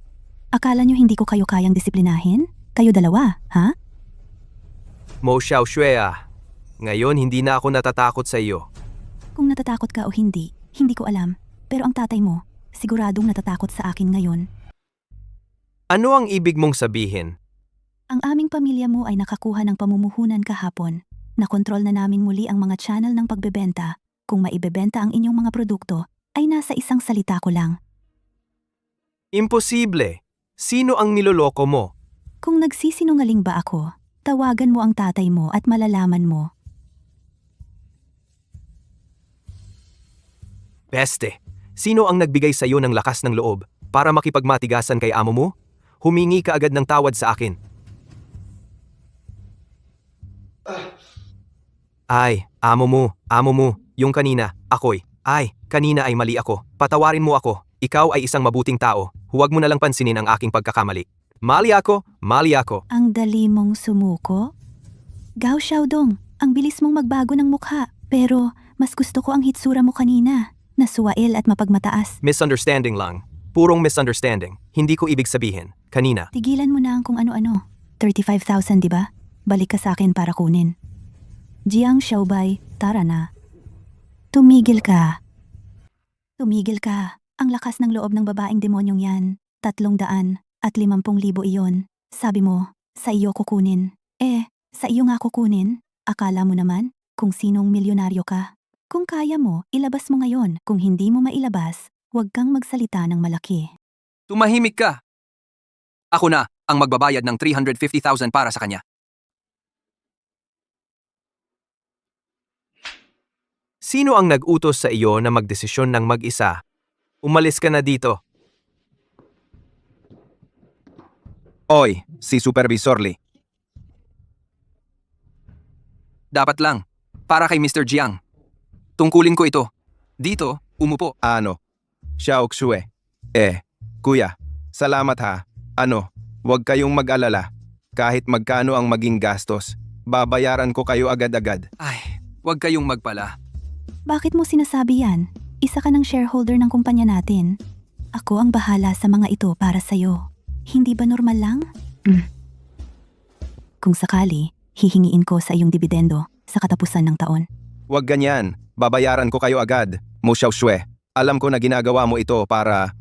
Akala nyo hindi ko kayo kayang disiplinahin? Kayo dalawa, ha? Mo Xiaoxue. Ngayon hindi na ako natatakot sa iyo. Kung natatakot ka o hindi, hindi ko alam. Pero ang tatay mo, siguradong natatakot sa akin ngayon. Ano ang ibig mong sabihin? Ang aming pamilya mo ay nakakuha ng pamumuhunan kahapon. Nakontrol na namin muli ang mga channel ng pagbebenta. Kung maibebenta ang inyong mga produkto, ay nasa isang salita ko lang. Imposible. Sino ang niloloko mo? Kung nagsisinungaling ba ako, tawagan mo ang tatay mo at malalaman mo. Peste. Sino ang nagbigay sa iyo ng lakas ng loob para makipagmatigasan kay amo mo? Humingi ka agad ng tawad sa akin. Ay, amo mo, yung kanina, ako'y. Ay, kanina ay mali ako. Patawarin mo ako. Ikaw ay isang mabuting tao. Huwag mo na lang pansinin ang aking pagkakamali. Mali ako. Ang dali mong sumuko? Gao Xiaodong, ang bilis mong magbago ng mukha. Pero mas gusto ko ang hitsura mo kanina. Nasuwail at mapagmataas. Misunderstanding lang. Purong misunderstanding. Hindi ko ibig sabihin. Kanina. Tigilan mo na ang kung ano-ano. 35,000 di ba? Balik ka sa akin para kunin. Jiang Xiaobai, tara na. Tumigil ka. Ang lakas ng loob ng babaeng demonyong yan. 350,000 iyon. Sabi mo, sa iyo kukunin. Sa iyo nga kukunin. Akala mo naman kung sinong milyonaryo ka. Kung kaya mo, ilabas mo ngayon. Kung hindi mo mailabas, huwag kang magsalita ng malaki. Tumahimik ka. Ako na ang magbabayad ng 350,000 para sa kanya. Sino ang nag-utos sa iyo na magdesisyon ng mag-isa? Umalis ka na dito. Oy, si Supervisor Lee. Dapat lang. Para kay Mr. Jiang. Tungkulin ko ito. Dito, umupo. Ano? Xiaoxue. Kuya, salamat ha. Huwag kayong mag-alala. Kahit magkano ang maging gastos, babayaran ko kayo agad-agad. Ay, huwag kayong magpala. Bakit mo sinasabi yan? Isa ka ng shareholder ng kumpanya natin. Ako ang bahala sa mga ito para sa'yo. Hindi ba normal lang? Kung sakali, hihingiin ko sa iyong dibidendo sa katapusan ng taon. Huwag ganyan. Babayaran ko kayo agad. Mo Xiaoxue. Alam ko na ginagawa mo ito para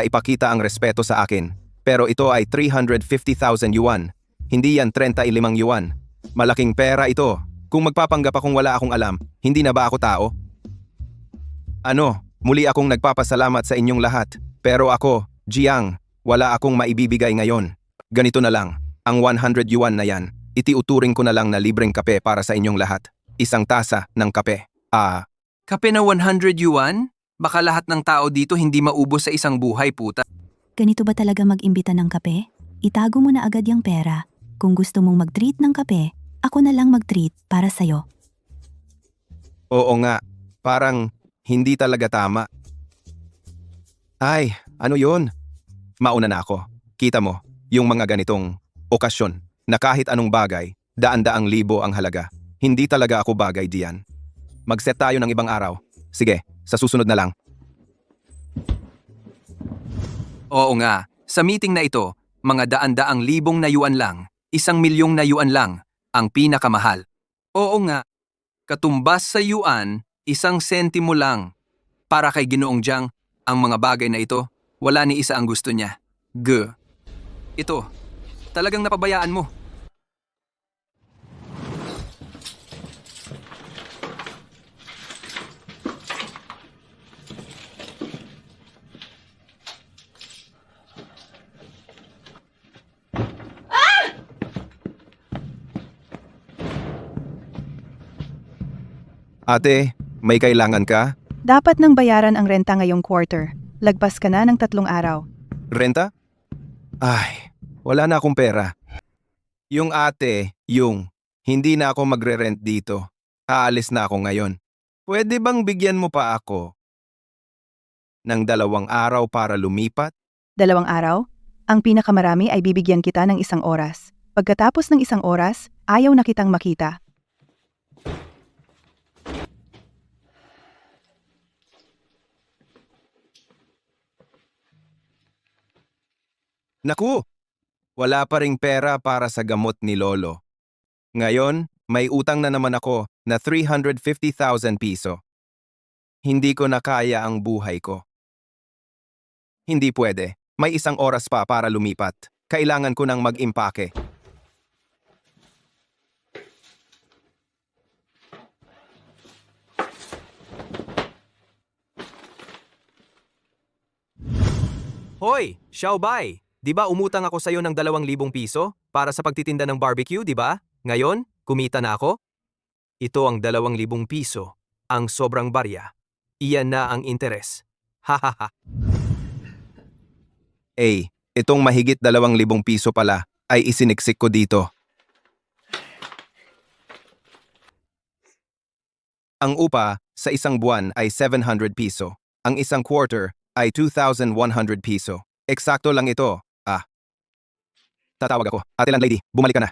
ipakita ang respeto sa akin. Pero ito ay 350,000 yuan. Hindi yan 35 yuan. Malaking pera ito. Kung magpapanggap akong wala akong alam, hindi na ba ako tao? Muli akong nagpapasalamat sa inyong lahat. Pero ako, Jiang, wala akong maibibigay ngayon. Ganito na lang, ang 100 yuan na yan, itiuturing ko na lang na libreng kape para sa inyong lahat. Isang tasa ng kape. Kape na 100 yuan? Baka lahat ng tao dito hindi maubos sa isang buhay, puta. Ganito ba talaga mag-imbita ng kape? Itago mo na agad yung pera. Kung gusto mong mag-treat ng kape, ako na lang mag-treat para sa'yo. Oo nga, parang hindi talaga tama. Ay, ano yun? Mauna na ako. Kita mo, yung mga ganitong okasyon na kahit anong bagay, daan-daang libo ang halaga. Hindi talaga ako bagay diyan. Mag-set tayo ng ibang araw. Sige, sa susunod na lang. Oo nga, sa meeting na ito, mga daan-daang libong na yuan lang, 1,000,000 na yuan lang, ang pinakamahal. Oo nga, katumbas sa yuan, 1 sentimo lang. Para kay Ginoong Jiang, ang mga bagay na ito, wala ni isa ang gusto niya. Ito, talagang napabayaan mo. Ate, may kailangan ka? Dapat nang bayaran ang renta ngayong quarter. Lagpas ka na ng 3 araw. Renta? Ay, wala na akong pera. Yung ate, hindi na ako magre-rent dito. Aalis na ako ngayon. Pwede bang bigyan mo pa ako ng 2 araw para lumipat? 2 araw? Ang pinakamarami ay bibigyan kita ng 1 oras. Pagkatapos ng 1 oras, ayaw na kitang makita. Naku! Wala pa ring pera para sa gamot ni Lolo. Ngayon, may utang na naman ako na 350,000 piso. Hindi ko na kaya ang buhay ko. Hindi pwede. May 1 oras pa para lumipat. Kailangan ko nang mag-impake. Hoy, Xiaobay! Di ba umutang ako sa'yo ng 2,000 piso para sa pagtitinda ng barbecue, di ba? Ngayon, kumita na ako? Ito ang 2,000 piso, ang sobrang barya. Iyan na ang interes. Hahaha. Itong mahigit 2,000 piso pala ay isiniksik ko dito. Ang upa sa 1 buwan ay 700 piso. Ang 1 quarter ay 2,100 piso. Eksakto lang ito. Tatawag ako. Ate landlady, bumalik ka na.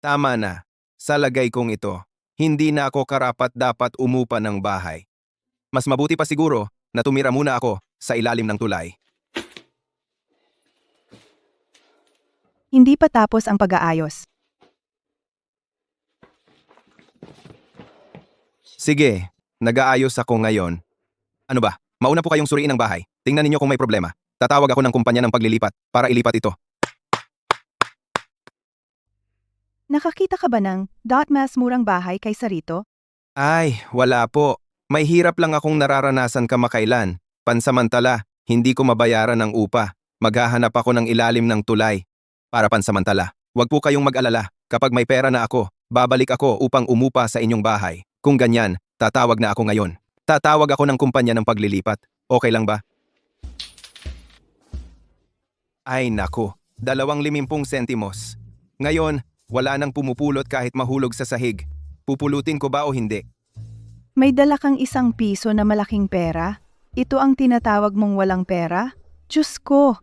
Tama na. Sa lagay kong ito, hindi na ako karapat-dapat umupa ng bahay. Mas mabuti pa siguro na tumira muna ako sa ilalim ng tulay. Hindi pa tapos ang pag-aayos. Sige, nag-aayos ako ngayon. Ano ba? Mauna po kayong suriin ang bahay. Tingnan ninyo kung may problema. Tatawag ako ng kumpanya ng paglilipat para ilipat ito. Nakakita ka ba ng mas murang bahay kaysa rito? Ay, wala po. May hirap lang akong nararanasan kamakailan. Pansamantala, hindi ko mabayaran ang upa. Maghahanap ako ng ilalim ng tulay. Para pansamantala, huwag po kayong mag-alala. Kapag may pera na ako, babalik ako upang umupa sa inyong bahay. Kung ganyan, tatawag na ako ngayon. Tatawag ako ng kumpanya ng paglilipat. Okay lang ba? Ay naku, 250 sentimos. Ngayon, wala nang pumupulot kahit mahulog sa sahig. Pupulutin ko ba o hindi? May dala kang 1 piso na malaking pera? Ito ang tinatawag mong walang pera? Diyos ko!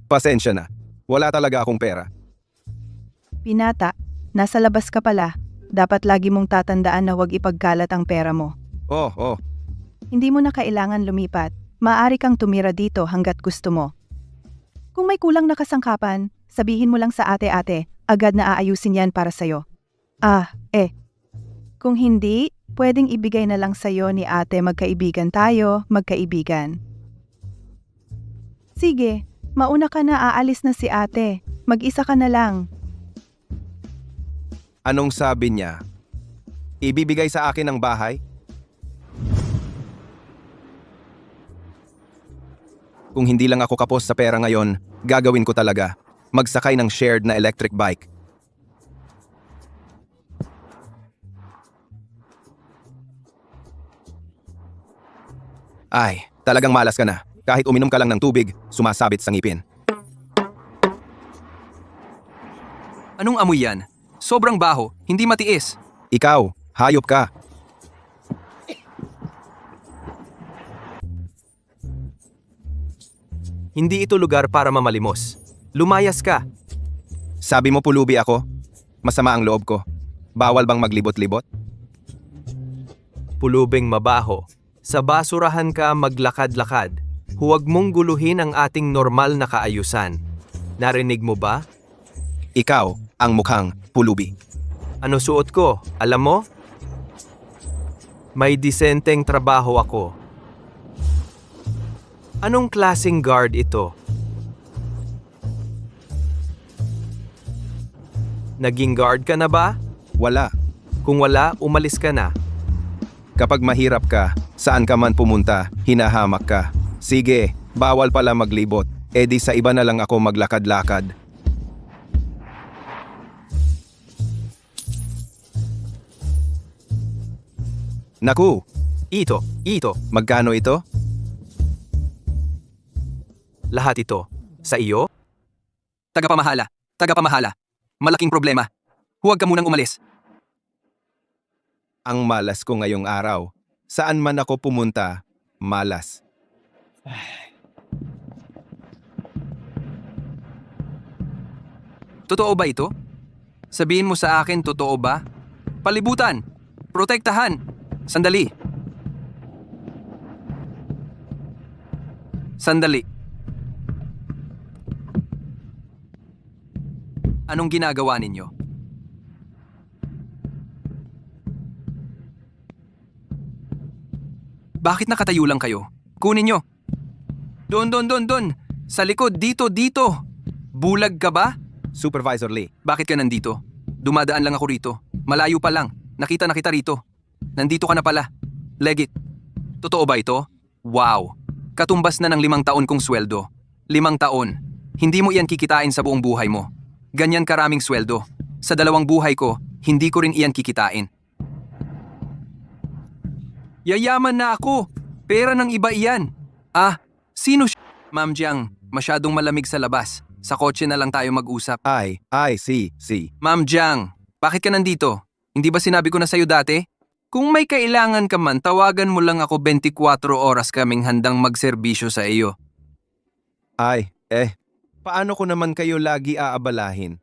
Pasensya na. Wala talaga akong pera. Pinata, nasa labas ka pala. Dapat lagi mong tatandaan na huwag ipagkalat ang pera mo. Oh. Hindi mo na kailangan lumipat. Maaari kang tumira dito hanggat gusto mo. Kung may kulang na kasangkapan, sabihin mo lang sa ate-ate, agad na aayusin yan para sa'yo. Kung hindi, pwedeng ibigay na lang sa'yo ni ate, magkaibigan tayo, magkaibigan. Sige, mauna ka na, aalis na si ate. Mag-isa ka na lang. Anong sabi niya? Ibibigay sa akin ang bahay? Kung hindi lang ako kapos sa pera ngayon, gagawin ko talaga. magsakay ng shared na electric bike. Ay, talagang malas ka na. Kahit uminom ka lang ng tubig, sumasabit sa ngipin. Anong amoy yan? Sobrang baho, hindi matiis. Ikaw, hayop ka. Hindi ito lugar para mamalimos. Lumayas ka. Sabi mo pulubi ako? Masama ang loob ko. Bawal bang maglibot-libot? Pulubing mabaho. Sa basurahan ka maglakad-lakad. Huwag mong guluhin ang ating normal na kaayusan. Narinig mo ba? Ikaw ang mukhang pulubi. Ano suot ko? Alam mo? May disenteng trabaho ako. Anong klaseng guard ito? Naging guard ka na ba? Wala. Kung wala, umalis ka na. Kapag mahirap ka, saan ka man pumunta, hinahamak ka. Sige, bawal pala maglibot. E di sa iba na lang ako maglakad-lakad. Naku, Ito, magkano ito? lahat ito. Sa iyo? Tagapamahala. Malaking problema. Huwag ka munang umalis. Ang malas ko ngayong araw. Saan man ako pumunta, malas. Totoo ba ito? Sabihin mo sa akin, totoo ba? Palibutan! Protektahan! Sandali! Anong ginagawa ninyo? Bakit nakatayo lang kayo? Kunin nyo! Doon! Sa likod, dito! Bulag ka ba? Supervisor Lee, Bakit ka nandito? Dumadaan lang ako rito. Malayo pa lang. Nakita na kita rito. Nandito ka na pala. Legit. Totoo ba ito? Wow. Katumbas na ng 5 taon kong sweldo. 5 taon. Hindi mo iyan kikitain sa buong buhay mo. Ganyan karaming sweldo. Sa 2 buhay ko, hindi ko rin iyan kikitain. Yayaman na ako. Pera ng iba iyan. Ah, sino siya? Ma'am Jiang, masyadong malamig sa labas. Sa kotse na lang tayo mag-usap. si. Ma'am Jiang, bakit ka nandito? Hindi ba sinabi ko na sa'yo dati? Kung may kailangan ka man, tawagan mo lang ako 24 oras kaming handang magserbisyo sa iyo. Paano ko naman kayo lagi aabalahin?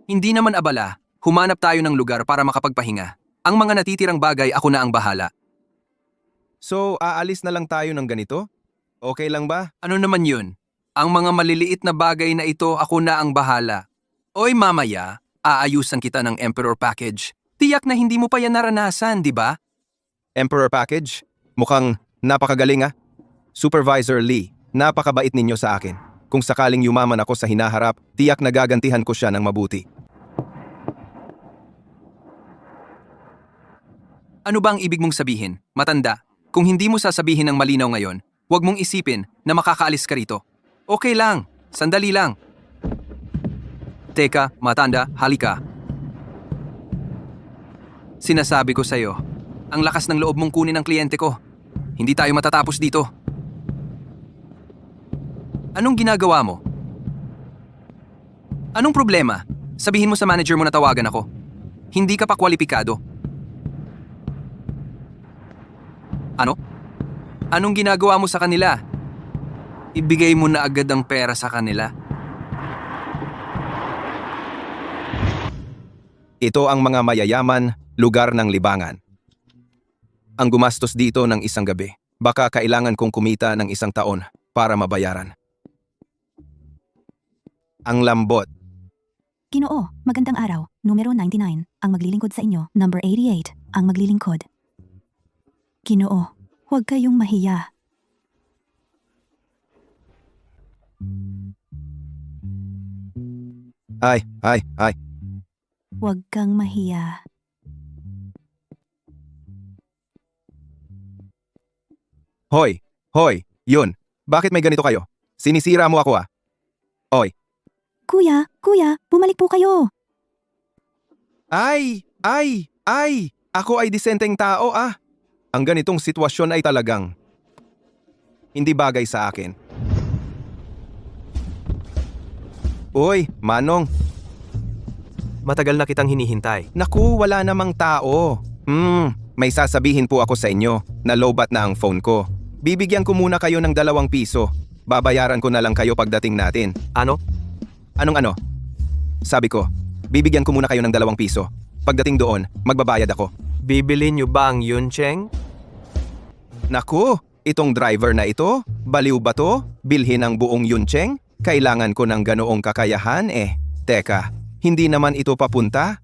Hindi naman abala. Humanap tayo ng lugar para makapagpahinga. Ang mga natitirang bagay ako na ang bahala. So, aalis na lang tayo ng ganito? Okay lang ba? Ano naman yun? Ang mga maliliit na bagay na ito ako na ang bahala. Oy mamaya, aayusan kita ng Emperor Package. Tiyak na hindi mo pa yan naranasan, di ba? Emperor Package? Mukhang napakagaling ah. Supervisor Lee, napakabait ninyo sa akin. Kung sakaling yumaman ako sa hinaharap, tiyak na gagantihan ko siya ng mabuti. Ano ba ang ibig mong sabihin? Matanda, kung hindi mo sasabihin ng malinaw ngayon, huwag mong isipin na makakaalis ka rito. Okay lang, sandali lang. Teka, matanda, halika. Sinasabi ko sa'yo, ang lakas ng loob mong kunin ang kliyente ko. Hindi tayo matatapos dito. Anong ginagawa mo? Anong problema? Sabihin mo sa manager mo na tawagan ako. Hindi ka pa kwalipikado. Ano? Anong ginagawa mo sa kanila? Ibigay mo na agad ang pera sa kanila. Ito ang mga mayayaman, lugar ng libangan. Ang gumastos dito ng isang gabi. Baka kailangan kong kumita ng 1 taon para mabayaran. Ang lambot. Ginoo, magandang araw. Numero 99, ang maglilingkod sa inyo. Number 88, ang maglilingkod. Ginoo, huwag kayong mahiya. Ay. Huwag kang mahiya. Hoy, yun. Bakit may ganito kayo? Sinisira mo ako ah. Oy, Kuya, bumalik po kayo. Ay! Ako ay disenteng tao ah! Ang ganitong sitwasyon ay talagang hindi bagay sa akin. Uy, Manong, Matagal na kitang hinihintay. naku, wala namang tao. May sasabihin po ako sa inyo na lowbat na ang phone ko. Bibigyan ko muna kayo ng 2 piso. Babayaran ko na lang kayo pagdating natin. Ano? Anong ano? Sabi ko, bibigyan ko muna kayo ng 2 piso. Pagdating doon, magbabayad ako. Bibili niyo ba ang Yuncheng? Naku, itong driver na ito, baliw ba to? Bilhin ang buong Yuncheng? Kailangan ko ng ganoong kakayahan eh. Teka, hindi naman ito papunta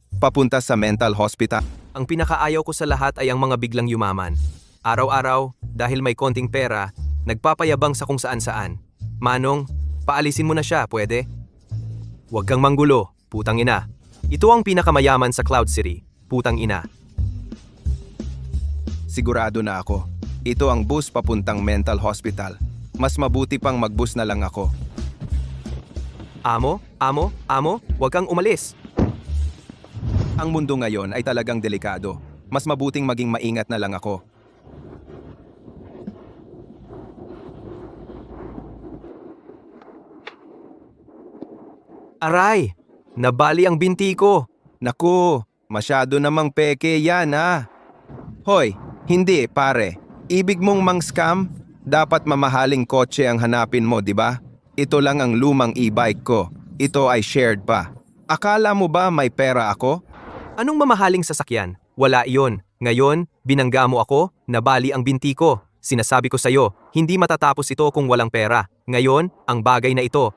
sa mental hospital. Ang pinakaayaw ko sa lahat ay ang mga biglang yumaman. Araw-araw, dahil may konting pera, nagpapayabang sa kung saan-saan. Manong, paalisin mo na siya, pwede? Huwag kang manggulo, putang ina. Ito ang pinakamayaman sa Cloud City, putang ina. Sigurado na ako. Ito ang bus papuntang mental hospital. Mas mabuti pang magbus na lang ako. Amo, huwag kang umalis. Ang mundo ngayon ay talagang delikado. Mas mabuting maging maingat na lang ako. Aray, nabali ang binti ko. Naku, masyado namang peke yan ha. Hoy, hindi pare. Ibig mong mang-scam? Dapat mamahaling kotse ang hanapin mo, di ba? Ito lang ang lumang e-bike ko. Ito ay shared pa. Akala mo ba may pera ako? Anong mamahaling sasakyan? Wala iyon. Ngayon, binangga mo ako, nabali ang binti ko. Sinasabi ko sa'yo, hindi matatapos ito kung walang pera. Ngayon, ang bagay na ito.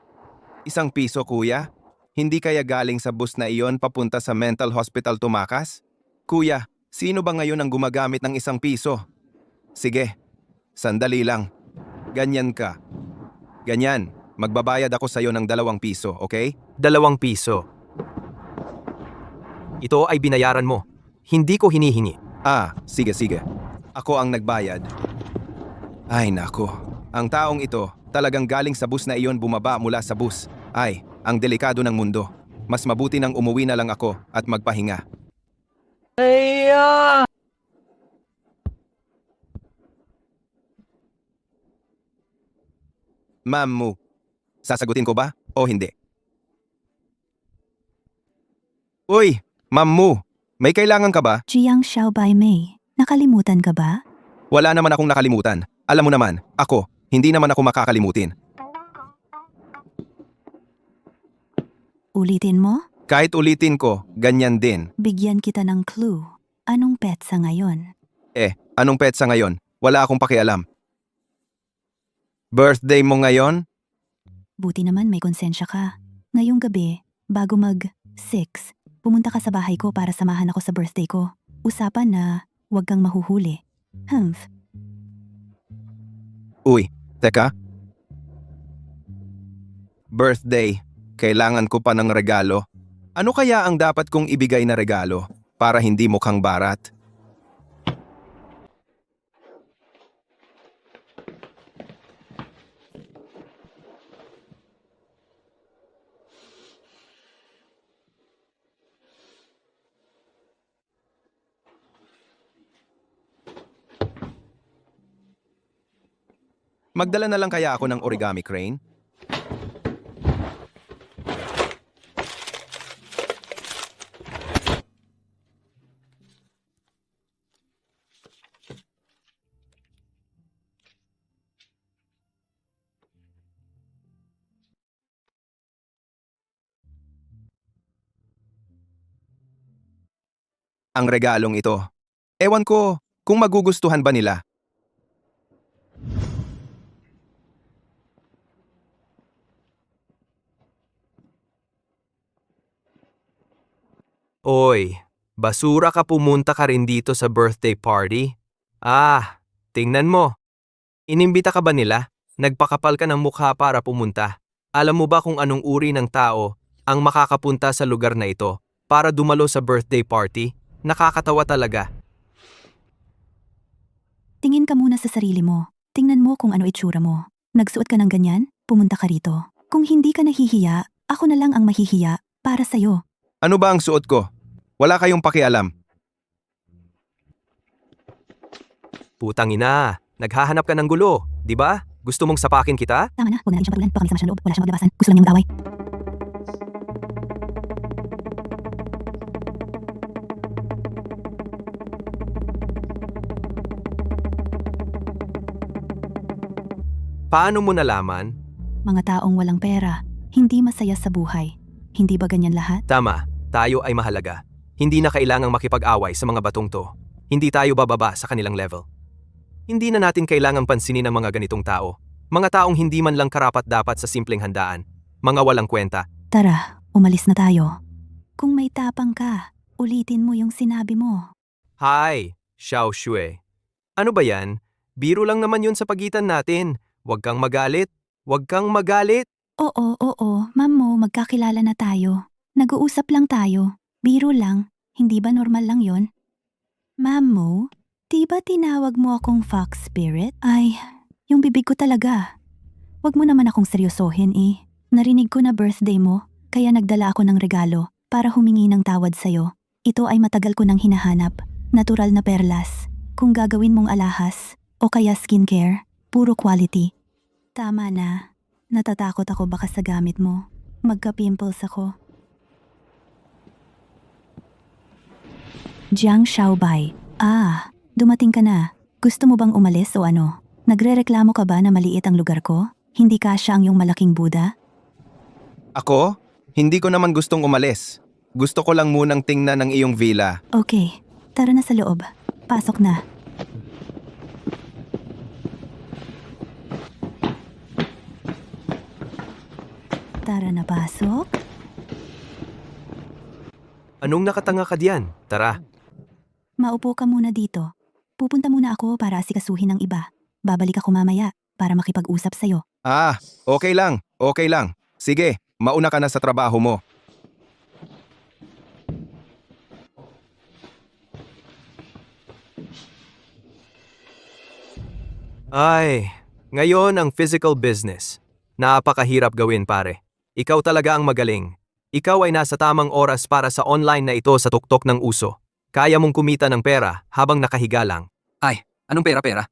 1 piso kuya? Hindi kaya galing sa bus na iyon papunta sa mental hospital tumakas? Kuya, sino ba ngayon ang gumagamit ng 1 piso? Sige, sandali lang. Ganyan ka. Ganyan, magbabayad ako sa'yo ng 2 piso, okay? 2 piso. Ito ay binayaran mo. Hindi ko hinihingi. Sige. Ako ang nagbayad. Ay nako, ang taong ito talagang galing sa bus na iyon bumaba mula sa bus. Ay, ang delikado ng mundo. Mas mabuti nang umuwi na lang ako at magpahinga. Ma'am Mu, sasagutin ko ba o hindi? Uy, Ma'am Mu, may kailangan ka ba? Jiang Xiaobai Mei, nakalimutan ka ba? Wala naman akong nakalimutan. Alam mo naman, ako, hindi naman ako makakalimutin. Ulitin mo? Kahit ulitin ko, ganyan din. Bigyan kita ng clue. Anong petsa ngayon? Anong petsa ngayon? Wala akong pakialam. Birthday mo ngayon? Buti naman may konsensya ka. Ngayong gabi, bago mag-6, pumunta ka sa bahay ko para samahan ako sa birthday ko. Usapan na huwag kang mahuhuli. Uy, teka. Birthday, kailangan ko pa ng regalo. Ano kaya ang dapat kong ibigay na regalo para hindi mukhang barat? Magdala na lang kaya ako ng origami crane? Ang regalong ito. Ewan ko kung magugustuhan ba nila. Oy, basura ka pumunta ka rin dito sa birthday party? Tingnan mo. Inimbita ka ba nila? Nagpakapal ka ng mukha para pumunta. Alam mo ba kung anong uri ng tao ang makakapunta sa lugar na ito para dumalo sa birthday party? Nakakatawa talaga. Tingin ka muna sa sarili mo. Tingnan mo kung ano itsura mo. Nagsuot ka ng ganyan, pumunta ka rito. Kung hindi ka nahihiya, Ako na lang ang mahihiya para sa'yo. Ano ba ang suot ko? Wala kayong pakialam. Putang ina, naghahanap ka ng gulo, di ba? Gusto mong sapakin kita? Tama na, huwag na natin siyang patulan. Baka may sama siya loob. Wala siyang maglabasan. Gusto lang niyang mag-away. Paano mo nalaman? Mga taong walang pera, hindi masaya sa buhay. Hindi ba ganyan lahat? Tama, tayo ay mahalaga. Hindi na kailangang makipag-away sa mga batong to. Hindi tayo bababa sa kanilang level. Hindi na natin kailangang pansinin ang mga ganitong tao. Mga taong hindi man lang karapat-dapat sa simpleng handaan. Mga walang kwenta. Tara, umalis na tayo. Kung may tapang ka, ulitin mo yung sinabi mo. Hi, Xiao Shui. Ano ba yan? Biro lang naman yun sa pagitan natin. Huwag kang magalit. Huwag kang magalit. Oo, ma'am mo, magkakilala na tayo. Nag-uusap lang tayo. Biro lang. Hindi ba normal lang yon? Ma'am mo, di ba tinawag mo akong fox spirit? Ay, yung bibig ko talaga. Huwag mo naman akong seryosohin eh. Narinig ko na birthday mo, kaya nagdala ako ng regalo para humingi ng tawad sa'yo. Ito ay matagal ko nang hinahanap. Natural na perlas. Kung gagawin mong alahas o kaya skincare, puro quality. Tama na. Natatakot ako baka sa gamit mo. Magka-pimples ako. Jiang Xiaobai. Dumating ka na. Gusto mo bang umalis o ano? Nagrereklamo ka ba na maliit ang lugar ko? Hindi kasya ang iyong malaking Buddha? Ako? Hindi ko naman gustong umalis. Gusto ko lang munang tingnan ang iyong villa. Okay, tara na sa loob. Pasok na. Tara na, pasok. Anong nakatanga ka diyan? Tara. Maupo ka muna dito. Pupunta muna ako para asikasuhin ng iba. Babalik ako mamaya para makipag-usap sa'yo. Okay lang. Okay lang. Sige, mauna ka na sa trabaho mo. Ay, ngayon ang physical business. Napakahirap gawin pare. Ikaw talaga ang magaling. Ikaw ay nasa tamang oras para sa online na ito sa tuktok ng uso. Kaya mong kumita ng pera habang nakahiga lang. Ay, anong pera-pera?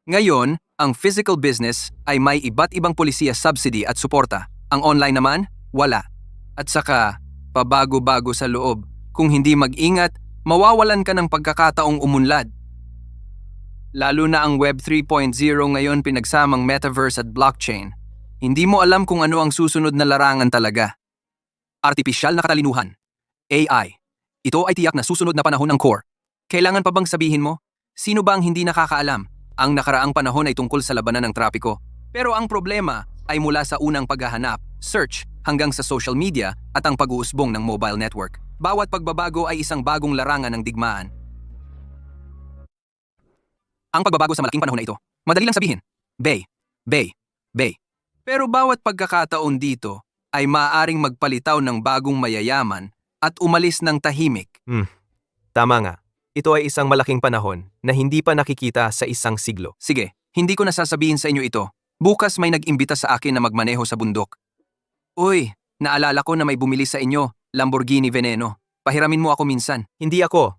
Ngayon, ang physical business ay may iba't ibang polisiya subsidy at suporta. Ang online naman, wala. At saka, pabago-bago sa loob. Kung hindi mag-ingat, mawawalan ka ng pagkakataong umunlad. Lalo na ang Web 3.0 ngayon pinagsamang metaverse at blockchain. Hindi mo alam kung ano ang susunod na larangan talaga. Artipisyal na katalinuhan. AI. Ito ay tiyak na susunod na panahon ng core. Kailangan pa bang sabihin mo? Sino ba ang hindi nakakaalam? Ang nakaraang panahon ay tungkol sa labanan ng trapiko. Pero ang problema ay mula sa unang paghahanap, search, hanggang sa social media at ang pag-uusbong ng mobile network. Bawat pagbabago ay isang bagong larangan ng digmaan. Ang pagbabago sa malaking panahon na ito, madali lang sabihin, bay. Pero bawat pagkakataon dito ay maaaring magpalitaw ng bagong mayayaman at umalis ng tahimik. Tama nga. Ito ay isang malaking panahon na hindi pa nakikita sa isang siglo. Sige, hindi ko nasasabihin sa inyo ito. Bukas may nag-imbita sa akin na magmaneho sa bundok. Uy, naalala ko na may bumili sa inyo, Lamborghini Veneno. Pahiramin mo ako minsan. Hindi ako.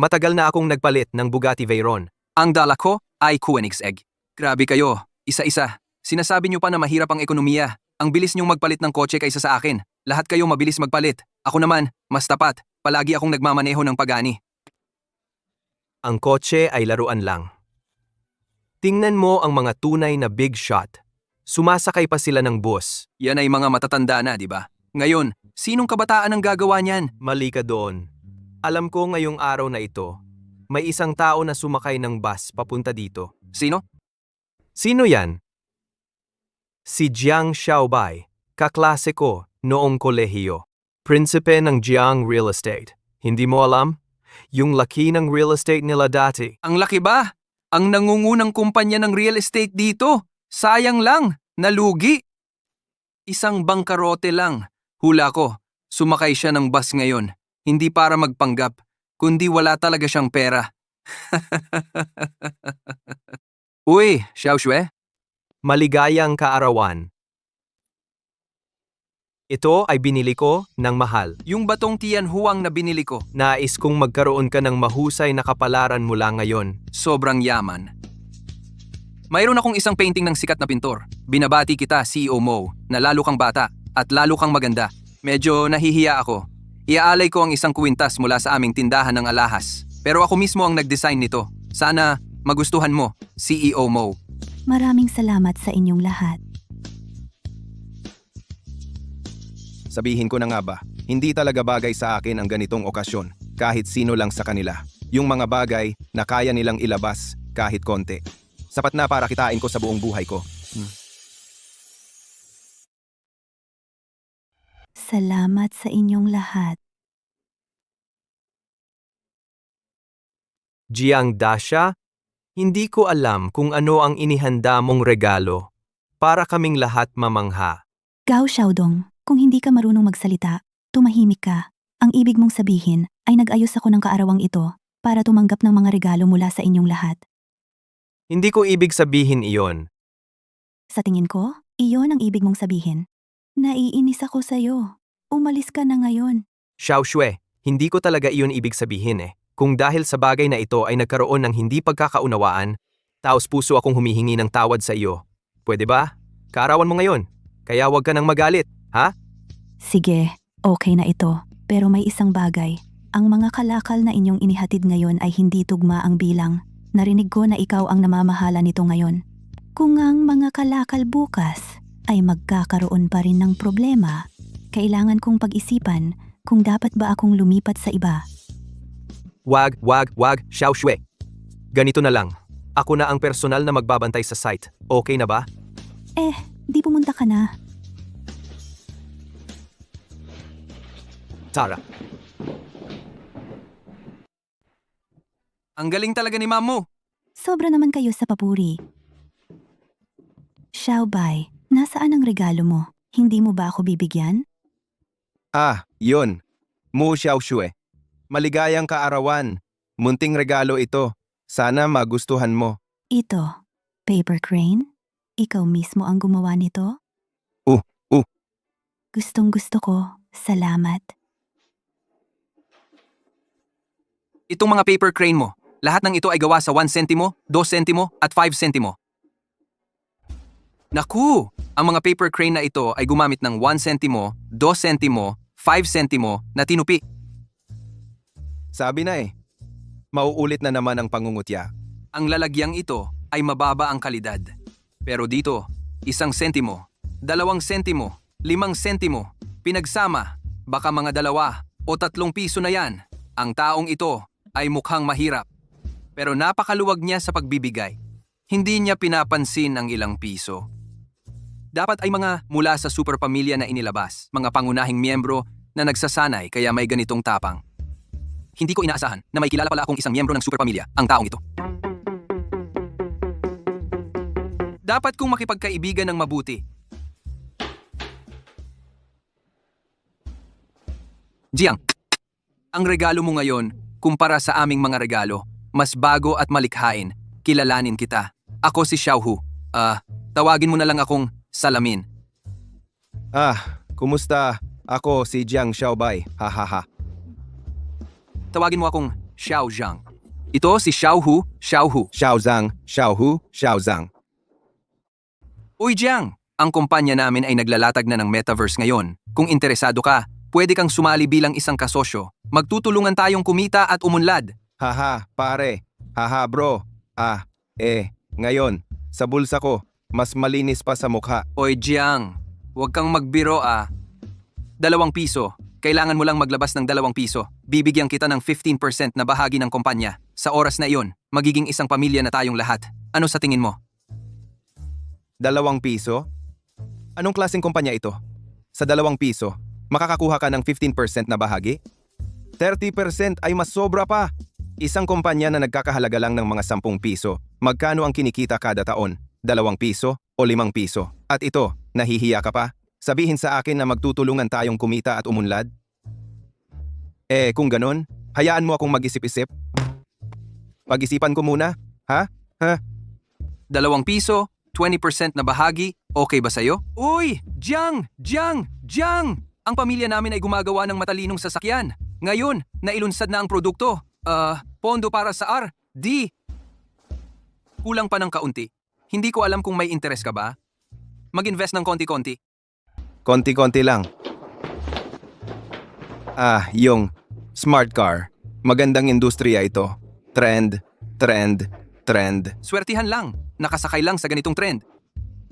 Matagal na akong nagpalit ng Bugatti Veyron. Ang dala ko ay Koenigsegg. Grabe kayo, isa-isa. Sinasabi niyo pa na mahirap ang ekonomiya. Ang bilis niyong magpalit ng kotse kaysa sa akin. Lahat kayo mabilis magpalit. Ako naman, mas tapat. Palagi akong nagmamaneho ng pagani. Ang kotse ay laruan lang. Tingnan mo ang mga tunay na big shot. Sumasakay pa sila ng bus. Yan ay mga matatanda na, di ba? Ngayon, sinong kabataan ang gagawa niyan? Mali ka doon. Alam ko ngayong araw na ito, may isang tao na sumakay ng bus papunta dito. Sino? Sino yan? Si Jiang Xiaobai, kaklase ko noong kolehiyo. Prinsipe ng Jiang Real Estate. Hindi mo alam? Yung laki ng real estate nila dati. Ang laki ba? Ang nangungunang kumpanya ng real estate dito. Sayang lang, nalugi. Isang bangkarote lang. Hula ko, sumakay siya ng bus ngayon. Hindi para magpanggap, kundi wala talaga siyang pera. Uy, Xiao Shui? Maligayang kaarawan. Ito ay binili ko ng mahal. Yung batong Tian Huang na binili ko, Nais kong magkaroon ka ng mahusay na kapalaran mula ngayon. sobrang yaman. Mayroon akong isang painting ng sikat na pintor. Binabati kita, CEO Mo, na lalo kang bata at lalo kang maganda. Medyo nahihiya ako. Iaalay ko ang isang kwintas mula sa aming tindahan ng alahas. Pero ako mismo ang nag-design nito. Sana magustuhan mo, CEO Mo. Maraming salamat sa inyong lahat. Sabihin ko na nga ba, hindi talaga bagay sa akin ang ganitong okasyon, kahit sino lang sa kanila. Yung mga bagay na kaya nilang ilabas kahit konti. Sapat na para kitain ko sa buong buhay ko. Salamat sa inyong lahat. Jiang Dasha, hindi ko alam kung ano ang inihanda mong regalo. Para kaming lahat mamangha. Gao Xiaodong, kung hindi ka marunong magsalita, tumahimik ka. Ang ibig mong sabihin ay nag-ayos ako ng kaarawang ito para tumanggap ng mga regalo mula sa inyong lahat. Hindi ko ibig sabihin iyon. Sa tingin ko, iyon ang ibig mong sabihin. Naiinis ako sa'yo. Umalis ka na ngayon. Xiao Shui, hindi ko talaga iyon ibig sabihin eh. Kung dahil sa bagay na ito ay nagkaroon ng hindi pagkakaunawaan, taos puso akong humihingi ng tawad sa iyo. Pwede ba? Kaarawan mo ngayon. Kaya huwag ka nang magalit, ha? Sige, okay na ito. Pero may isang bagay. Ang mga kalakal na inyong inihatid ngayon ay hindi tugma ang bilang. Narinig ko na ikaw ang namamahala nito ngayon. Kung ang mga kalakal bukas ay magkakaroon pa rin ng problema, kailangan kong pag-isipan kung dapat ba akong lumipat sa iba. Wag, Xiao Shui. Ganito na lang. Ako na ang personal na magbabantay sa site. Okay na ba? Di pumunta ka na. Tara. Ang galing talaga ni Ma'am Mo. Sobra naman kayo sa papuri. Xiaobai, nasaan ang regalo mo? Hindi mo ba ako bibigyan? Yun. Mu Xiao Shui. Maligayang kaarawan. Munting regalo ito. Sana magustuhan mo. Ito, paper crane? Ikaw mismo ang gumawa nito? Uh. Gustong gusto ko. Salamat. Itong mga paper crane mo, lahat ng ito ay gawa sa 1 sentimo, 2 sentimo at 5 sentimo. Naku! Ang mga paper crane na ito ay gumamit ng 1 sentimo, 2 sentimo, 5 sentimo na tinupi. Sabi na eh. Mauulit na naman ang pangungutya. Ang lalagyang ito ay mababa ang kalidad. Pero dito, 1 sentimo, 2 sentimo, 5 sentimo, pinagsama, baka mga 2 o 3 piso na yan. Ang taong ito ay mukhang mahirap. Pero napakaluwag niya sa pagbibigay. Hindi niya pinapansin ang ilang piso. Dapat ay mga mula sa super pamilya na inilabas, mga pangunahing miyembro na nagsasanay kaya may ganitong tapang. Hindi ko inaasahan na may kilala pala akong isang miyembro ng super pamilya, ang taong ito. Dapat kong makipagkaibigan ng mabuti. Jiang, ang regalo mo ngayon, kumpara sa aming mga regalo, mas bago at malikhain. Kilalanin kita. Ako si Xiaohu. Tawagin mo na lang akong Salamin. Kumusta? Ako si Jiang Xiaobai. Hahaha. Tawagin mo akong Xiao Zhang. Ito si Xiaohu. Xiaozang, Xiaohu, Xiaozang. Uy Jiang, ang kumpanya namin ay naglalatag na ng metaverse ngayon. Kung interesado ka, pwede kang sumali bilang isang kasosyo. Magtutulungan tayong kumita at umunlad. Haha, pare. Haha, bro. Ngayon, sa bulsa ko, mas malinis pa sa mukha. Oy Jiang, huwag kang magbiro 2 piso. Kailangan mo lang maglabas ng 2 piso. Bibigyan kita ng 15% na bahagi ng kumpanya. Sa oras na iyon, magiging isang pamilya na tayong lahat. Ano sa tingin mo? 2 piso? Anong klaseng kumpanya ito? Sa 2 piso, makakakuha ka ng 15% na bahagi? 30% ay mas sobra pa. Isang kumpanya na nagkakahalaga lang ng mga 10 piso. Magkano ang kinikita kada taon? 2 piso o 5 piso? At ito, nahihiya ka pa? Sabihin sa akin na magtutulungan tayong kumita at umunlad? Kung ganon, hayaan mo akong mag-isip-isip. Pag-isipan ko muna, ha? 2 piso, 20% na bahagi, okay ba sa'yo? Uy! Jiang! Jiang! Ang pamilya namin ay gumagawa ng matalinong sasakyan. Ngayon, nailunsad na ang produkto. Pondo para sa R&D. Kulang pa ng kaunti. Hindi ko alam kung may interes ka ba. Mag-invest ng konti-konti. Konti-konti lang. Yung smart car. Magandang industriya ito. Trend, trend, trend. Swertihan lang. Nakasakay lang sa ganitong trend.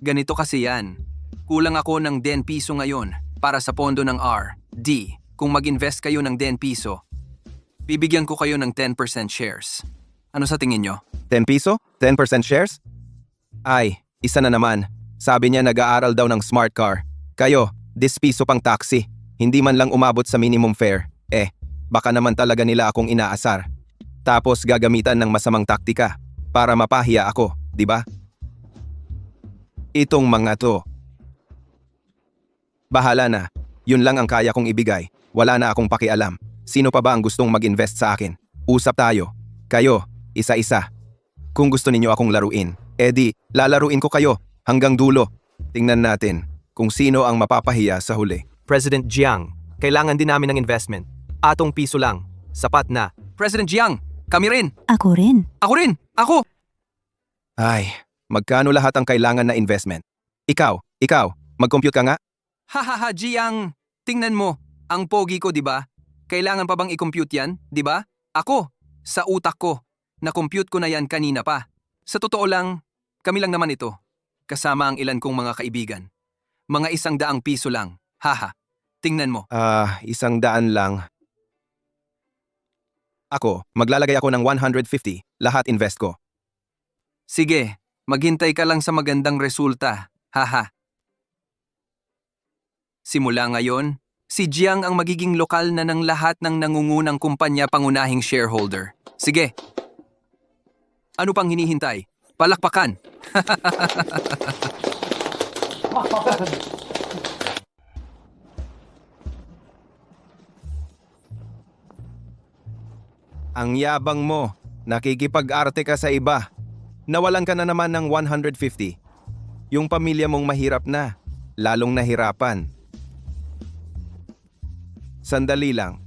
Ganito kasi yan. Kulang ako ng 10 piso ngayon para sa pondo ng R&D. Kung mag-invest kayo ng 10 piso, bibigyan ko kayo ng 10% shares. Ano sa tingin nyo? 10 piso? 10% shares? Ay, isa na naman. Sabi niya nag-aaral daw ng smart car. Kayo, 10 piso pang taxi. Hindi man lang umabot sa minimum fare. Baka naman talaga nila akong inaasar. Tapos gagamitan ng masamang taktika para mapahiya ako, di ba? Itong mga to. Bahala na. Yun lang ang kaya kong ibigay. Wala na akong pakialam. Sino pa ba ang gustong mag-invest sa akin? Usap tayo. Kayo, isa-isa. Kung gusto ninyo akong laruin, lalaruin ko kayo hanggang dulo. Tingnan natin kung sino ang mapapahiya sa huli. President Jiang, kailangan din namin ng investment. Atong piso lang. Sapat na. President Jiang, kami rin. Ako rin. Ako rin. Ako. Ay, magkano lahat ang kailangan na investment? Ikaw, mag-compute ka nga? Hahaha, Jiang. Tingnan mo. Ang pogi ko, di ba? Kailangan pa bang i-compute yan, di ba? Ako, sa utak ko. Na-compute ko na yan kanina pa. Sa totoo lang, kami lang naman ito. Kasama ang ilan kong mga kaibigan. Mga 100 piso lang. Haha. Tingnan mo. 100 lang. Ako, maglalagay ako ng 150. Lahat invest ko. Sige, maghintay ka lang sa magandang resulta. Haha. Simula ngayon, si Jiang ang magiging lokal na ng lahat ng nangungunang kumpanya pangunahing shareholder. Sige. Ano pang hinihintay? Palakpakan. Ang yabang mo. Nakikipag-arte ka sa iba. Nawalan ka na naman ng 150. Yung pamilya mong mahirap na. Lalong nahirapan. Sandali lang.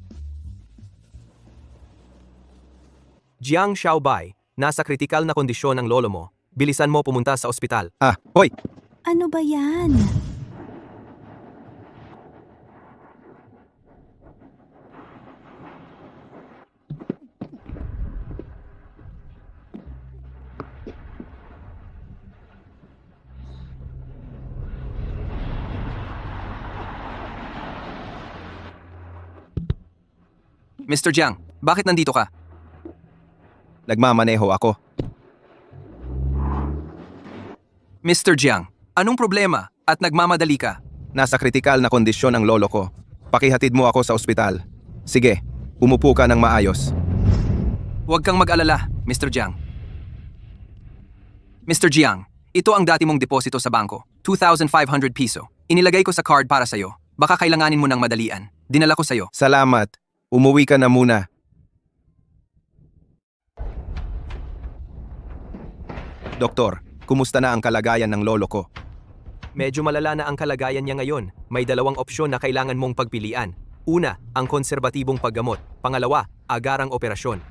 Jiang Xiaobai, nasa kritikal na kondisyon ang lolo mo. Bilisan mo pumunta sa ospital. Hoy! Ano ba yan? Mr. Jiang, bakit nandito ka? Nagmamaneho ako. Mr. Jiang, anong problema at nagmamadali ka? Nasa kritikal na kondisyon ang lolo ko. Pakihatid mo ako sa ospital. Sige, umupo ka ng maayos. Huwag kang mag-alala, Mr. Jiang. Mr. Jiang, ito ang dati mong deposito sa bangko. 2,500 piso. Inilagay ko sa card para sa'yo. Baka kailanganin mo ng madalian. Dinala ko sa'yo. Salamat. Umuwi ka na muna. Doktor, kumusta na ang kalagayan ng lolo ko? Medyo malala na ang kalagayan niya ngayon. May 2 opsyon na kailangan mong pagpilian. Una, ang konserbatibong paggamot. Pangalawa, agarang operasyon.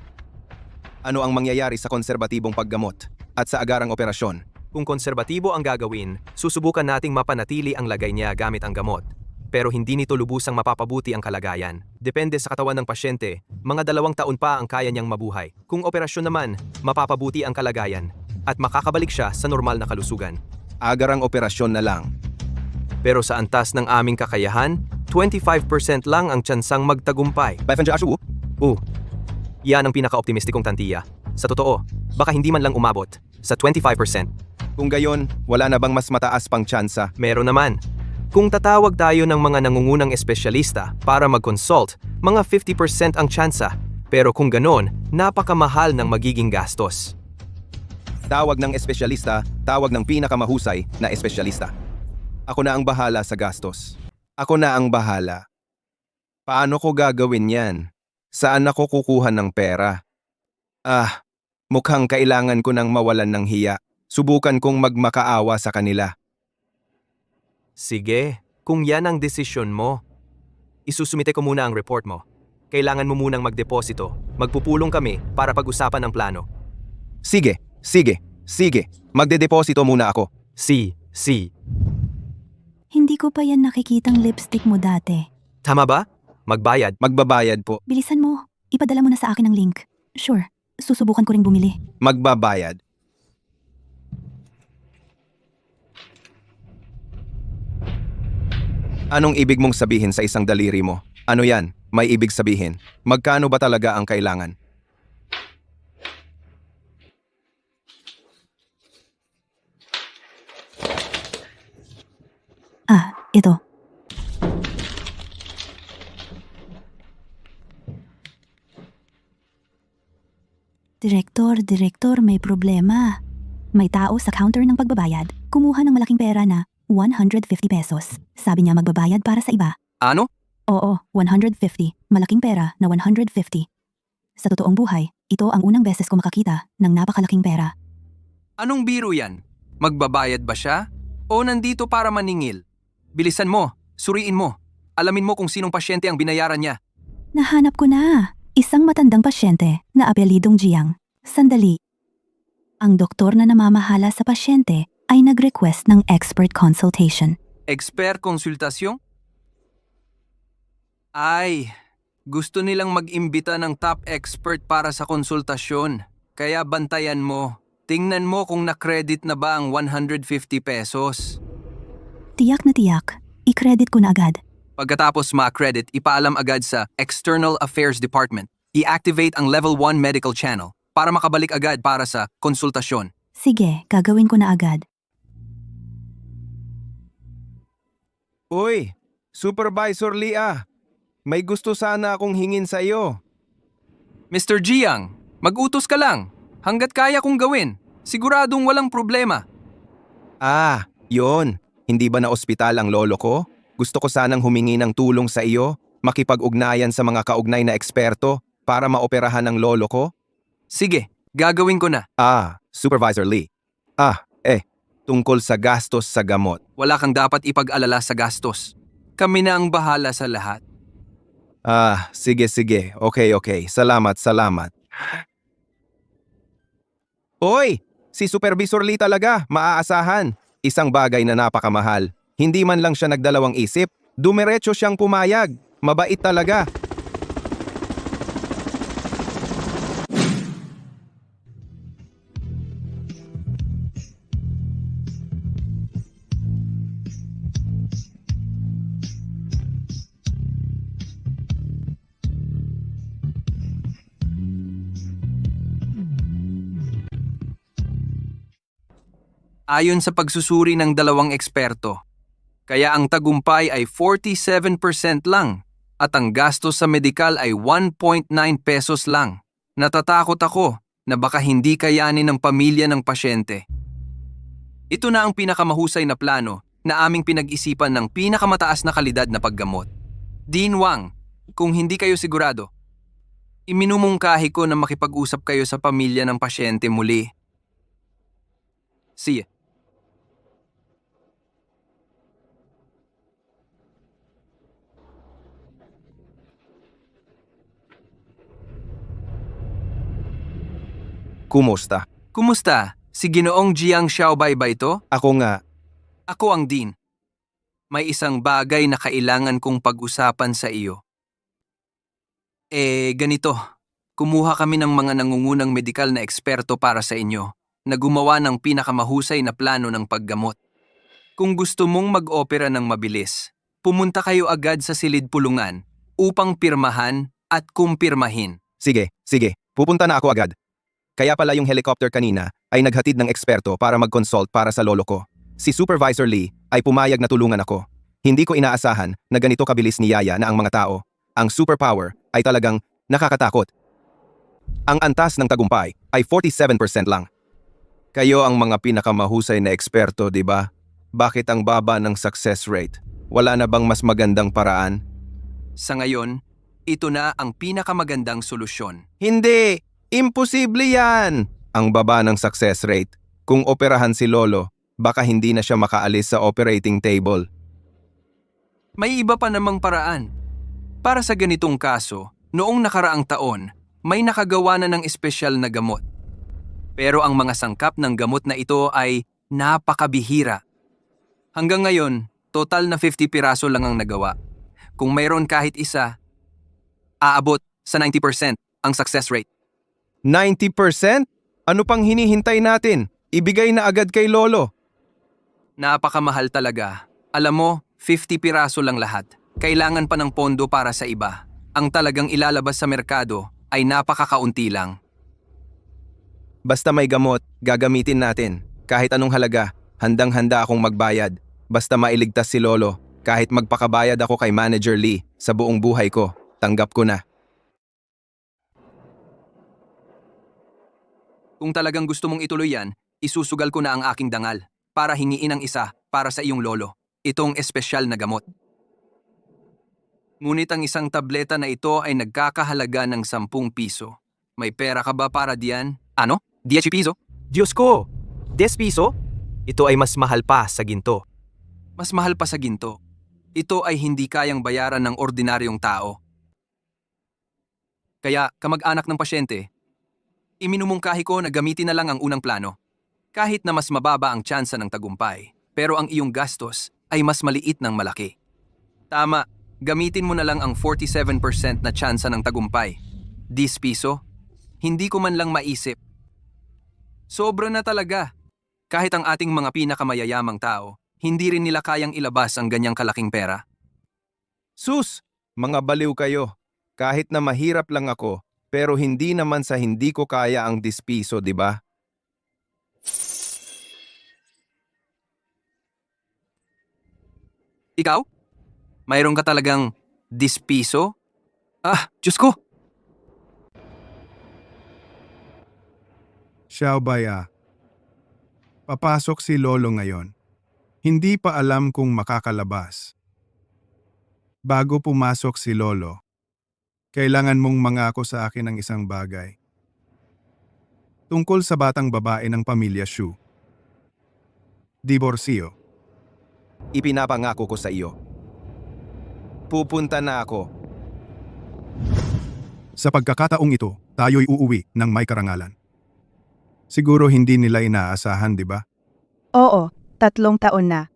Ano ang mangyayari sa konserbatibong paggamot at sa agarang operasyon? Kung konserbatibo ang gagawin, susubukan nating mapanatili ang lagay niya gamit ang gamot. Pero hindi nito lubusang mapapabuti ang kalagayan. Depende sa katawan ng pasyente, mga 2 taon pa ang kaya niyang mabuhay. Kung operasyon naman, mapapabuti ang kalagayan at makakabalik siya sa normal na kalusugan. Agarang operasyon na lang. Pero sa antas ng aming kakayahan, 25% lang ang tsansang magtagumpay. Yan ang pinaka-optimistikong tantiya. Sa totoo, baka hindi man lang umabot sa 25%. Kung gayon, wala na bang mas mataas pang tsansa? Meron naman. Kung tatawag tayo ng mga nangungunang espesyalista para mag-consult, mga 50% ang tsansa. Pero kung ganon, napakamahal ng magiging gastos. Tawag ng espesyalista, tawag ng pinakamahusay na espesyalista. Ako na ang bahala sa gastos. Ako na ang bahala. Paano ko gagawin yan? Saan ako kukuha ng pera? Mukhang kailangan ko nang mawalan ng hiya. Subukan kong magmakaawa sa kanila. Sige, Kung yan ang desisyon mo, isusumite ko muna ang report mo. Kailangan mo munang magdeposito. Magpupulong kami para pag-usapan ang plano. Sige, sige, sige. Magdedeposito muna ako. Si. Hindi ko pa yan nakikitang lipstick mo dati. Tama ba? Magbayad. Magbabayad po. Bilisan mo. Ipadala mo na sa akin ang link. Sure, susubukan ko ring bumili. Magbabayad. Anong ibig mong sabihin sa isang daliri mo? Ano yan? May ibig sabihin. Magkano ba talaga ang kailangan? Ah, ito. Direktor, may problema. May tao sa counter ng pagbabayad. Kumuha ng malaking pera na 150 pesos. Sabi niya magbabayad para sa iba. Ano? Oo, 150. Malaking pera na 150. Sa totoong buhay, ito ang unang beses ko makakita ng napakalaking pera. Anong biro yan? Magbabayad ba siya? O nandito para maningil? Bilisan mo, suriin mo. Alamin mo kung sinong pasyente ang binayaran niya. Nahanap ko na. Isang matandang pasyente na apelyidong Jiang. Sandali. Ang doktor na namamahala sa pasyente ay nag-request ng expert consultation. Expert konsultasyon? Ay, gusto nilang mag-imbita ng top expert para sa konsultasyon. Kaya bantayan mo. Tingnan mo kung na-credit na ba ang 150 pesos. Tiyak na tiyak. I-credit ko na agad. Pagkatapos ma-credit, ipaalam agad sa External Affairs Department. I-activate ang Level 1 Medical Channel para makabalik agad para sa konsultasyon. Sige, gagawin ko na agad. Uy, Supervisor Lia. May gusto sana akong hingin sa iyo. Mr. Jiang, mag-utos ka lang. Hanggat kaya kong gawin. Siguradong walang problema. Ah, yon. Hindi ba na ospital ang lolo ko? Gusto ko sanang humingi ng tulong sa iyo, makipag-ugnayan sa mga kaugnay na eksperto para maoperahan ang lolo ko. Sige, gagawin ko na. Ah, Supervisor Lee. Tungkol sa gastos sa gamot. Wala kang dapat ipag-alala sa gastos. Kami na ang bahala sa lahat. Ah, sige. Okay. Salamat. Oy! Si Supervisor Lee talaga, maaasahan. Isang bagay na napakamahal. Hindi man lang siya nagdalawang isip, dumiretso siyang pumayag. Mabait talaga. Ayon sa pagsusuri ng dalawang eksperto, kaya ang tagumpay ay 47% lang at ang gastos sa medikal ay 1.9 pesos lang. Natatakot ako na baka hindi kayanin ng pamilya ng pasyente. Ito na ang pinakamahusay na plano na aming pinag-isipan ng pinakamataas na kalidad na paggamot. Dean Wang, kung hindi kayo sigurado, iminumungkahi ko na makipag-usap kayo sa pamilya ng pasyente muli. See ya. Kumusta? Kumusta? Si Ginoong Jiang Xiaobay ba ito? Ako nga. Ako ang Dean. May isang bagay na kailangan kong pag-usapan sa iyo. Ganito. Kumuha kami ng mga nangungunang medikal na eksperto para sa inyo na gumawa ng pinakamahusay na plano ng paggamot. Kung gusto mong mag-opera ng mabilis, pumunta kayo agad sa silid pulungan upang pirmahan at kumpirmahin. Sige. Pupunta na ako agad. Kaya pala yung helicopter kanina ay naghatid ng eksperto para mag-consult para sa lolo ko. Si Supervisor Lee ay pumayag na tulungan ako. Hindi ko inaasahan na ganito kabilis ni Yaya na ang mga tao. Ang superpower ay talagang nakakatakot. Ang antas ng tagumpay ay 47% lang. Kayo ang mga pinakamahusay na eksperto, di ba? Bakit ang baba ng success rate? Wala na bang mas magandang paraan? Sa ngayon, ito na ang pinakamagandang solusyon. Hindi! Imposible yan! Ang baba ng success rate. Kung operahan si Lolo, baka hindi na siya makaalis sa operating table. May iba pa namang paraan. Para sa ganitong kaso, noong nakaraang taon, may nakagawa na ng espesyal na gamot. Pero ang mga sangkap ng gamot na ito ay napakabihira. Hanggang ngayon, total na 50 piraso lang ang nagawa. Kung mayroon kahit isa, aabot sa 90% ang success rate. 90%? Ano pang hinihintay natin? Ibigay na agad kay Lolo. Napakamahal talaga. Alam mo, 50 piraso lang lahat. Kailangan pa ng pondo para sa iba. Ang talagang ilalabas sa merkado ay napakakaunti lang. Basta may gamot, gagamitin natin. Kahit anong halaga, handang-handa akong magbayad. Basta mailigtas si Lolo, kahit magpakabayad ako kay Manager Lee sa buong buhay ko, tanggap ko na. Kung talagang gusto mong ituloy yan, isusugal ko na ang aking dangal para hingiin ang isa para sa iyong lolo. Itong espesyal na gamot. Ngunit ang isang tableta na ito ay nagkakahalaga ng 10 piso. May pera ka ba para diyan? Ano? 10 piso? Diyos ko! 10 piso? Ito ay mas mahal pa sa ginto. Mas mahal pa sa ginto. Ito ay hindi kayang bayaran ng ordinaryong tao. Kaya, kamag-anak ng pasyente, iminumungkahi ko na gamitin na lang ang unang plano. Kahit na mas mababa ang tsansa ng tagumpay, pero ang iyong gastos ay mas maliit ng malaki. Tama, gamitin mo na lang ang 47% na tsansa ng tagumpay. 10 piso? Hindi ko man lang maisip. Sobra na talaga. Kahit ang ating mga pinakamayayamang tao, hindi rin nila kayang ilabas ang ganyang kalaking pera. Sus! Mga baliw kayo. Kahit na mahirap lang ako, pero hindi naman sa hindi ko kaya ang 10 piso, di ba? Ikaw? Mayroon ka talagang 10 piso? Ah, Diyos ko! Xiaobaya. Papasok si Lolo ngayon. Hindi pa alam kung makakalabas. Bago pumasok si Lolo, kailangan mong mangako sa akin ng isang bagay. Tungkol sa batang babae ng pamilya Shu. Diborsyo. Ipinapangako ko sa iyo. Pupunta na ako. Sa pagkakataong ito, tayo'y uuwi ng may karangalan. Siguro hindi nila inaasahan, di ba? Oo, 3 taon na.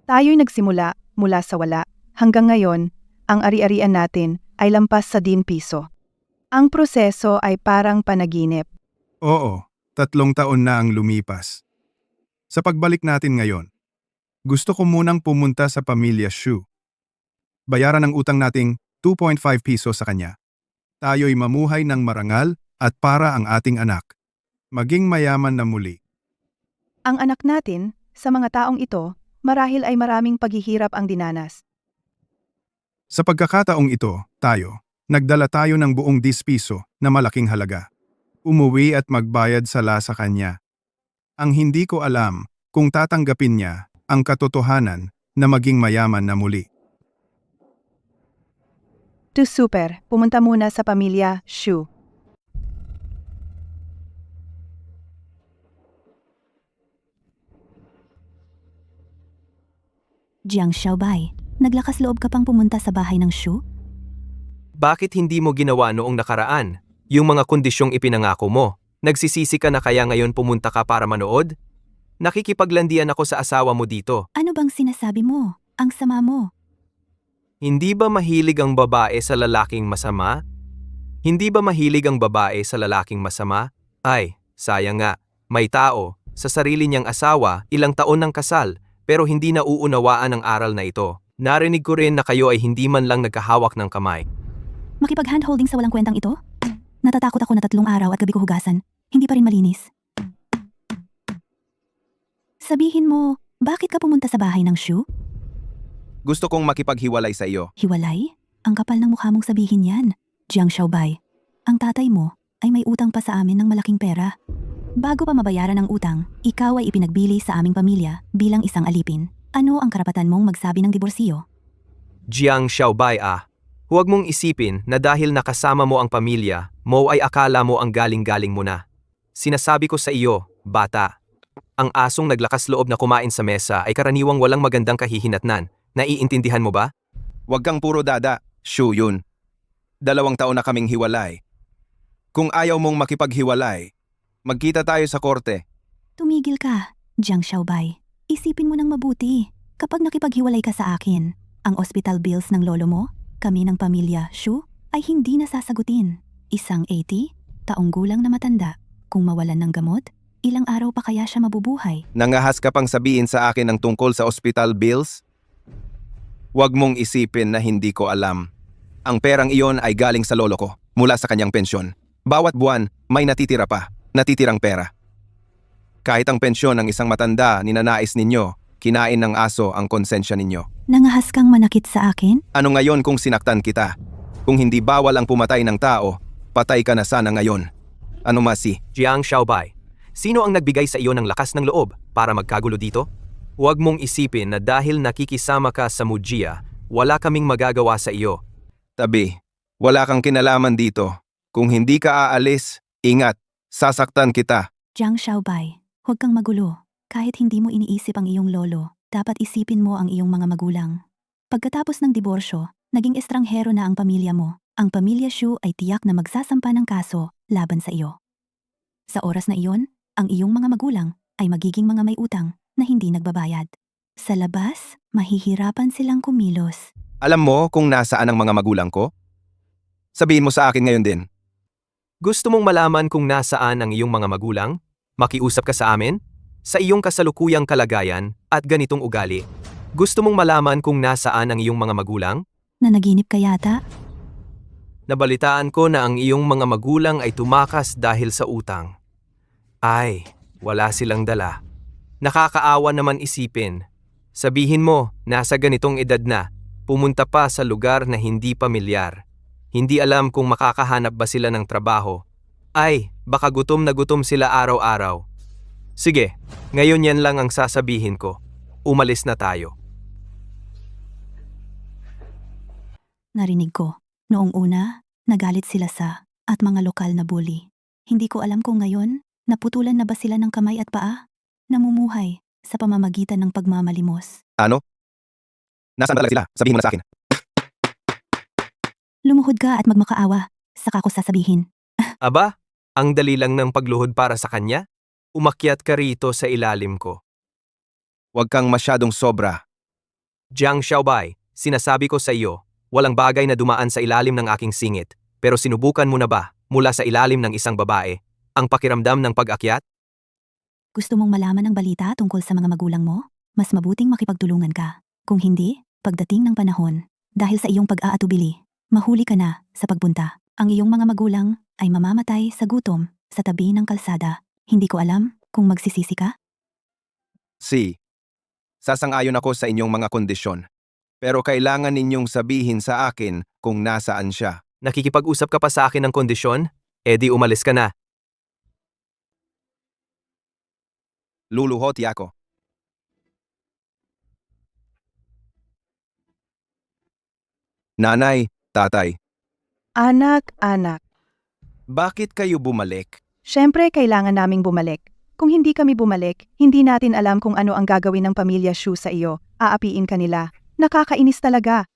Tayo'y nagsimula mula sa wala. Hanggang ngayon, ang ari-arian natin ay lampas sa 10 piso. Ang proseso ay parang panaginip. Oo, 3 taon na ang lumipas. Sa pagbalik natin ngayon, gusto ko munang pumunta sa pamilya Shu. Bayaran ang utang nating 2.5 piso sa kanya. Tayo'y mamuhay ng marangal at para ang ating anak. Maging mayaman na muli. Ang anak natin, sa mga taong ito, marahil ay maraming paghihirap ang dinanas. Sa pagkakataong ito, nagdala tayo ng buong 10 piso na malaking halaga. Umuwi at magbayad sala sa kanya. Ang hindi ko alam kung tatanggapin niya ang katotohanan na maging mayaman na muli. To super, pumunta muna sa pamilya Shu. Jiang Xiaobai, naglakas loob ka pang pumunta sa bahay ng Shu? Bakit hindi mo ginawa noong nakaraan? Yung mga kondisyong ipinangako mo. Nagsisisi ka na kaya ngayon pumunta ka para manood? Nakikipaglandian ako sa asawa mo dito. Ano bang sinasabi mo? Ang sama mo. Hindi ba mahilig ang babae sa lalaking masama? Hindi ba mahilig ang babae sa lalaking masama? Ay, sayang nga. May tao, sa sarili niyang asawa, ilang taon ng kasal, pero hindi nauunawaan ang aral na ito. Narinig ko rin na kayo ay hindi man lang nagkahawak ng kamay. Makipag-handholding sa walang kwentang ito? Natatakot ako na 3 araw at gabi ko hugasan. Hindi pa rin malinis. Sabihin mo, bakit ka pumunta sa bahay ng Shu? Gusto kong makipaghiwalay sa iyo. Hiwalay? Ang kapal ng mukha mong sabihin yan. Jiang Xiaobai, ang tatay mo ay may utang pa sa amin ng malaking pera. Bago pa mabayaran ang utang, ikaw ay ipinagbili sa aming pamilya bilang isang alipin. Ano ang karapatan mong magsabi ng diborsyo? Jiang Xiaobai huwag mong isipin na dahil nakasama mo ang pamilya, mo ay akala mo ang galing-galing mo na. Sinasabi ko sa iyo, bata, ang asong naglakas loob na kumain sa mesa ay karaniwang walang magandang kahihinatnan, Naiintindihan mo ba? Huwag kang puro dada, Shu Yun. 2 taon na kaming hiwalay. Kung ayaw mong makipaghiwalay, magkita tayo sa korte. Tumigil ka, Jiang Xiaobay. Isipin mo ng mabuti. Kapag nakipaghiwalay ka sa akin, ang hospital bills ng lolo mo, kami ng pamilya Shu, ay hindi na sasagutin. Isang 80, taong gulang na matanda. Kung mawalan ng gamot, ilang araw pa kaya siya mabubuhay? Nangahas ka pang sabihin sa akin ang tungkol sa hospital bills? Huwag mong isipin na hindi ko alam. Ang perang iyon ay galing sa lolo ko, mula sa kanyang pensyon. Bawat buwan, may natitira pa, natitirang pera. Kahit ang pensyon ng isang matanda ninanais ninyo, kinain ng aso ang konsensya ninyo. Nangahas kang manakit sa akin? Ano ngayon kung sinaktan kita? Kung hindi bawal ang pumatay ng tao, patay ka na sana ngayon. Ano masi? Jiang Xiaobay, sino ang nagbigay sa iyo ng lakas ng loob para magkagulo dito? Huwag mong isipin na dahil nakikisama ka sa Mujia, wala kaming magagawa sa iyo. Tabi, wala kang kinalaman dito. Kung hindi ka aalis, ingat, sasaktan kita. Jiang Xiaobay, huwag kang magulo. Kahit hindi mo iniisip ang iyong lolo, dapat isipin mo ang iyong mga magulang. Pagkatapos ng diborsyo, naging estranghero na ang pamilya mo. Ang pamilya Shu ay tiyak na magsasampa ng kaso laban sa iyo. Sa oras na iyon, ang iyong mga magulang ay magiging mga may utang na hindi nagbabayad. Sa labas, mahihirapan silang kumilos. Alam mo kung nasaan ang mga magulang ko? Sabihin mo sa akin ngayon din. Gusto mong malaman kung nasaan ang iyong mga magulang? Makiusap ka sa amin? Sa iyong kasalukuyang kalagayan at ganitong ugali, gusto mong malaman kung nasaan ang iyong mga magulang? Nanaginip ka yata? Nabalitaan ko na ang iyong mga magulang ay tumakas dahil sa utang. Ay, wala silang dala. Nakakaawa naman isipin. Sabihin mo, nasa ganitong edad na, pumunta pa sa lugar na hindi pamilyar. Hindi alam kung makakahanap ba sila ng trabaho. Ay, baka gutom na gutom sila araw-araw. Sige, ngayon yan lang ang sasabihin ko. Umalis na tayo. Narinig ko. Noong una, nagalit sila sa at mga lokal na bully. Hindi ko alam kung ngayon, naputulan na ba sila ng kamay at paa? Namumuhay sa pamamagitan ng pagmamalimos. Ano? Nasaan ba talaga sila? Sabihin mo na sa akin. Lumuhod ka at magmakaawa, saka ko sasabihin. Aba, ang dali lang ng pagluhod para sa kanya? Umakyat ka rito sa ilalim ko. Huwag kang masyadong sobra. Jiang Xiaobay, sinasabi ko sa iyo, walang bagay na dumaan sa ilalim ng aking singit, pero sinubukan mo na ba, mula sa ilalim ng isang babae, ang pakiramdam ng pag-akyat? Gusto mong malaman ang balita tungkol sa mga magulang mo? Mas mabuting makipagtulungan ka. Kung hindi, pagdating ng panahon, dahil sa iyong pag-aatubili, mahuli ka na sa pagpunta. Ang iyong mga magulang ay mamamatay sa gutom sa tabi ng kalsada. Hindi ko alam kung magsisisi ka. Sasang-ayon ako sa inyong mga kondisyon. Pero kailangan ninyong sabihin sa akin kung nasaan siya. Nakikipag-usap ka pa sa akin ng kondisyon? E di umalis ka na. Luluhot ako. Nanay, tatay, Anak, bakit kayo bumalik? syempre kailangan naming bumalik. Kung hindi kami bumalik, hindi natin alam kung ano ang gagawin ng pamilya Shu sa iyo. Aapiin ka nila. Nakakainis talaga.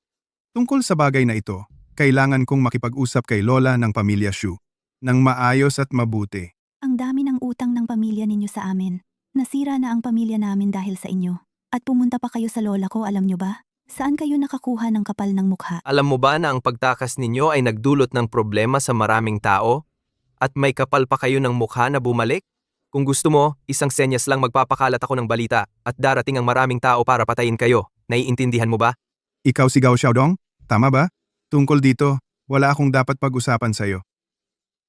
Tungkol sa bagay na ito, kailangan kong makipag-usap kay Lola ng pamilya Shu ng maayos at mabuti. Ang dami ng utang ng pamilya ninyo sa amin. Nasira na ang pamilya namin dahil sa inyo. At pumunta pa kayo sa lola ko, alam nyo ba? Saan kayo nakakuha ng kapal ng mukha? Alam mo ba na ang pagtakas ninyo ay nagdulot ng problema sa maraming tao? At may kapal pa kayo ng mukha na bumalik? Kung gusto mo, isang senyas lang magpapakalat ako ng balita at darating ang maraming tao para patayin kayo. Naiintindihan mo ba? Ikaw si Gao Xiaodong? Tama ba? Tungkol dito, wala akong dapat pag-usapan sa'yo.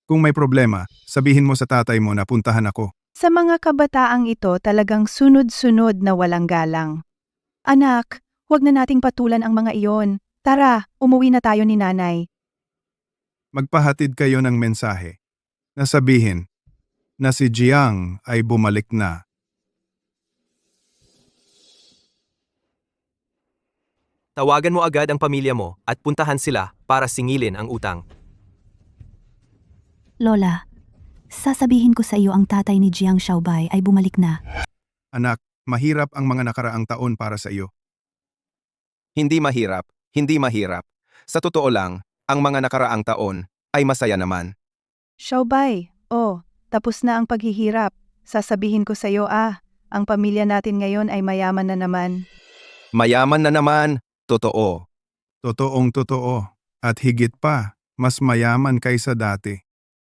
Kung may problema, sabihin mo sa tatay mo na puntahan ako. Sa mga kabataang ito talagang sunod-sunod na walang galang. Anak, huwag na nating patulan ang mga iyon. Tara, umuwi na tayo ni nanay. Magpahatid kayo ng mensahe na sabihin na si Jiang ay bumalik na. Tawagan mo agad ang pamilya mo at puntahan sila para singilin ang utang. Lola, sasabihin ko sa iyo ang tatay ni Jiang Xiaobay ay bumalik na. Anak, mahirap ang mga nakaraang taon para sa iyo. Hindi mahirap, hindi mahirap. Sa totoo lang, ang mga nakaraang taon ay masaya naman. Xiaobay, oh, tapos na ang paghihirap. Sasabihin ko sa'yo ang pamilya natin ngayon ay mayaman na naman. Mayaman na naman, totoo. Totoong totoo. At higit pa, mas mayaman kaysa dati.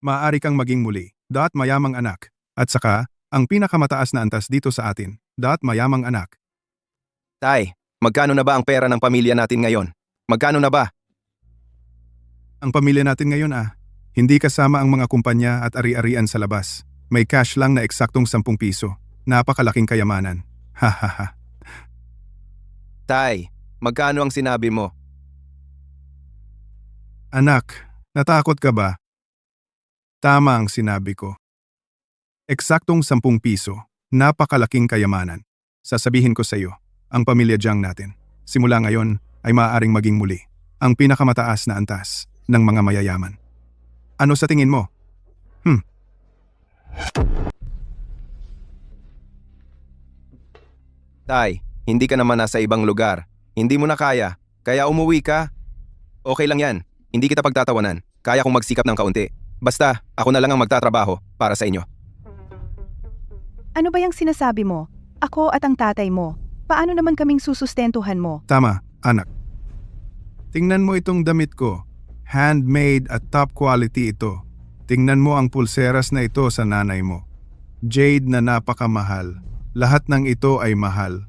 Maaari kang maging muli, mayamang anak. At saka, ang pinakamataas na antas dito sa atin, mayamang anak. Tay, magkano na ba ang pera ng pamilya natin ngayon? Magkano na ba? Ang pamilya natin ngayon hindi kasama ang mga kumpanya at ari-arian sa labas. May cash lang na eksaktong 10 piso. Napakalaking kayamanan. Hahaha. Tay, magkano ang sinabi mo? Anak, natakot ka ba? Tama ang sinabi ko. Eksaktong 10 piso. Napakalaking kayamanan. Sasabihin ko sa iyo, ang pamilya Jiang natin, simula ngayon ay maaaring maging muli ang pinakamataas na antas ng mga mayayaman. Ano sa tingin mo? Tay, hindi ka naman nasa ibang lugar. Hindi mo na kaya. Kaya umuwi ka. Okay lang yan. Hindi kita pagtatawanan. Kaya kong magsikap ng kaunti. Basta, ako na lang ang magtatrabaho para sa inyo. Ano ba yung sinasabi mo? Ako at ang tatay mo. Paano naman kaming susustentuhan mo? Tama, anak. Tingnan mo itong damit ko. Handmade at top quality ito. Tingnan mo ang pulseras na ito sa nanay mo. Jade na napakamahal. Lahat ng ito ay mahal.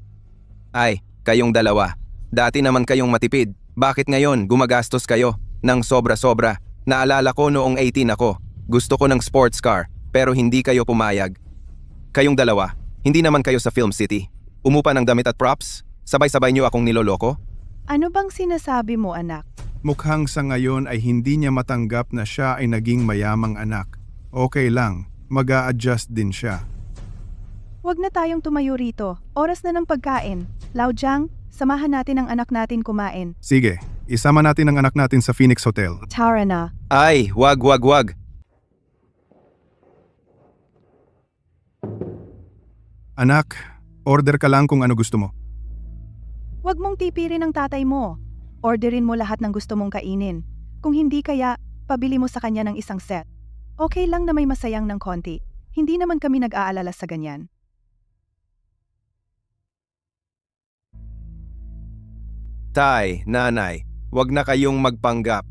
Ay, kayong dalawa. Dati naman kayong matipid. Bakit ngayon gumagastos kayo ng sobra-sobra? Naalala ko noong 18 ako. Gusto ko ng sports car, pero hindi kayo pumayag. Kayong dalawa, hindi naman kayo sa Film City. Umupa ng damit at props? Sabay-sabay niyo akong niloloko? Ano bang sinasabi mo, anak? Mukhang sa ngayon ay hindi niya matanggap na siya ay naging mayamang anak. Okay lang, mag-a-adjust din siya. Huwag na tayong tumayo rito. Oras na ng pagkain. Lao Jiang, samahan natin ang anak natin kumain. Sige, isama natin ang anak natin sa Phoenix Hotel. Tara na. Ay, wag. Anak, order ka lang kung ano gusto mo. Huwag mong tipirin ang tatay mo. Orderin mo lahat ng gusto mong kainin. Kung hindi kaya, pabili mo sa kanya ng isang set. Okay lang na may masayang ng konti. Hindi naman kami nag-aalala sa ganyan. Tay, nanay, wag na kayong magpanggap.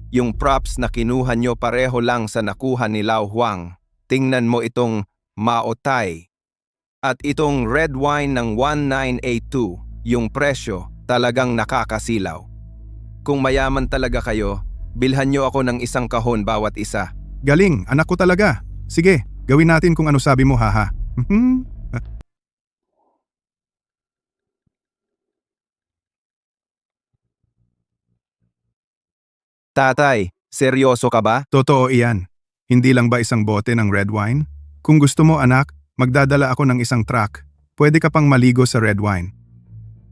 Yung props na kinuha nyo pareho lang sa nakuha ni Lao Huang. Tingnan mo itong Mao Tai. At itong red wine ng 1982, yung presyo talagang nakakasilaw. Kung mayaman talaga kayo, bilhan nyo ako ng isang kahon bawat isa. Galing, anak ko talaga. Sige, gawin natin kung ano sabi mo, haha. Tatay, seryoso ka ba? Totoo iyan. Hindi lang ba isang bote ng red wine? Kung gusto mo anak, magdadala ako ng isang truck. Pwede ka pang maligo sa red wine.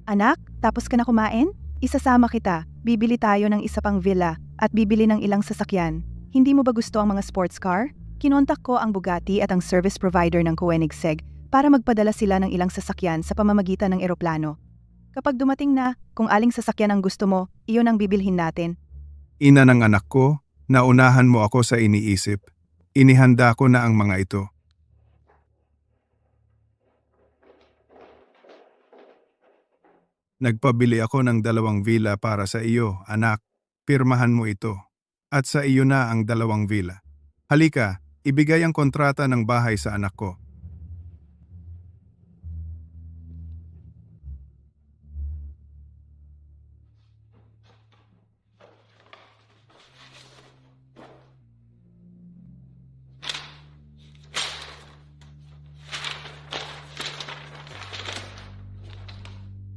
Anak, tapos ka na kumain? Isasama kita. Bibili tayo ng isa pang villa at bibili ng ilang sasakyan. Hindi mo ba gusto ang mga sports car? Kinontak ko ang Bugatti at ang service provider ng Koenigsegg para magpadala sila ng ilang sasakyan sa pamamagitan ng eroplano. Kapag dumating na, kung aling sasakyan ang gusto mo, iyon ang bibilhin natin. Ina ng anak ko, naunahan mo ako sa iniisip. Inihanda ko na ang mga ito. Nagpabili ako ng 2 villa para sa iyo, anak. Pirmahan mo ito. At sa iyo na ang 2 villa. Halika, ibigay ang kontrata ng bahay sa anak ko.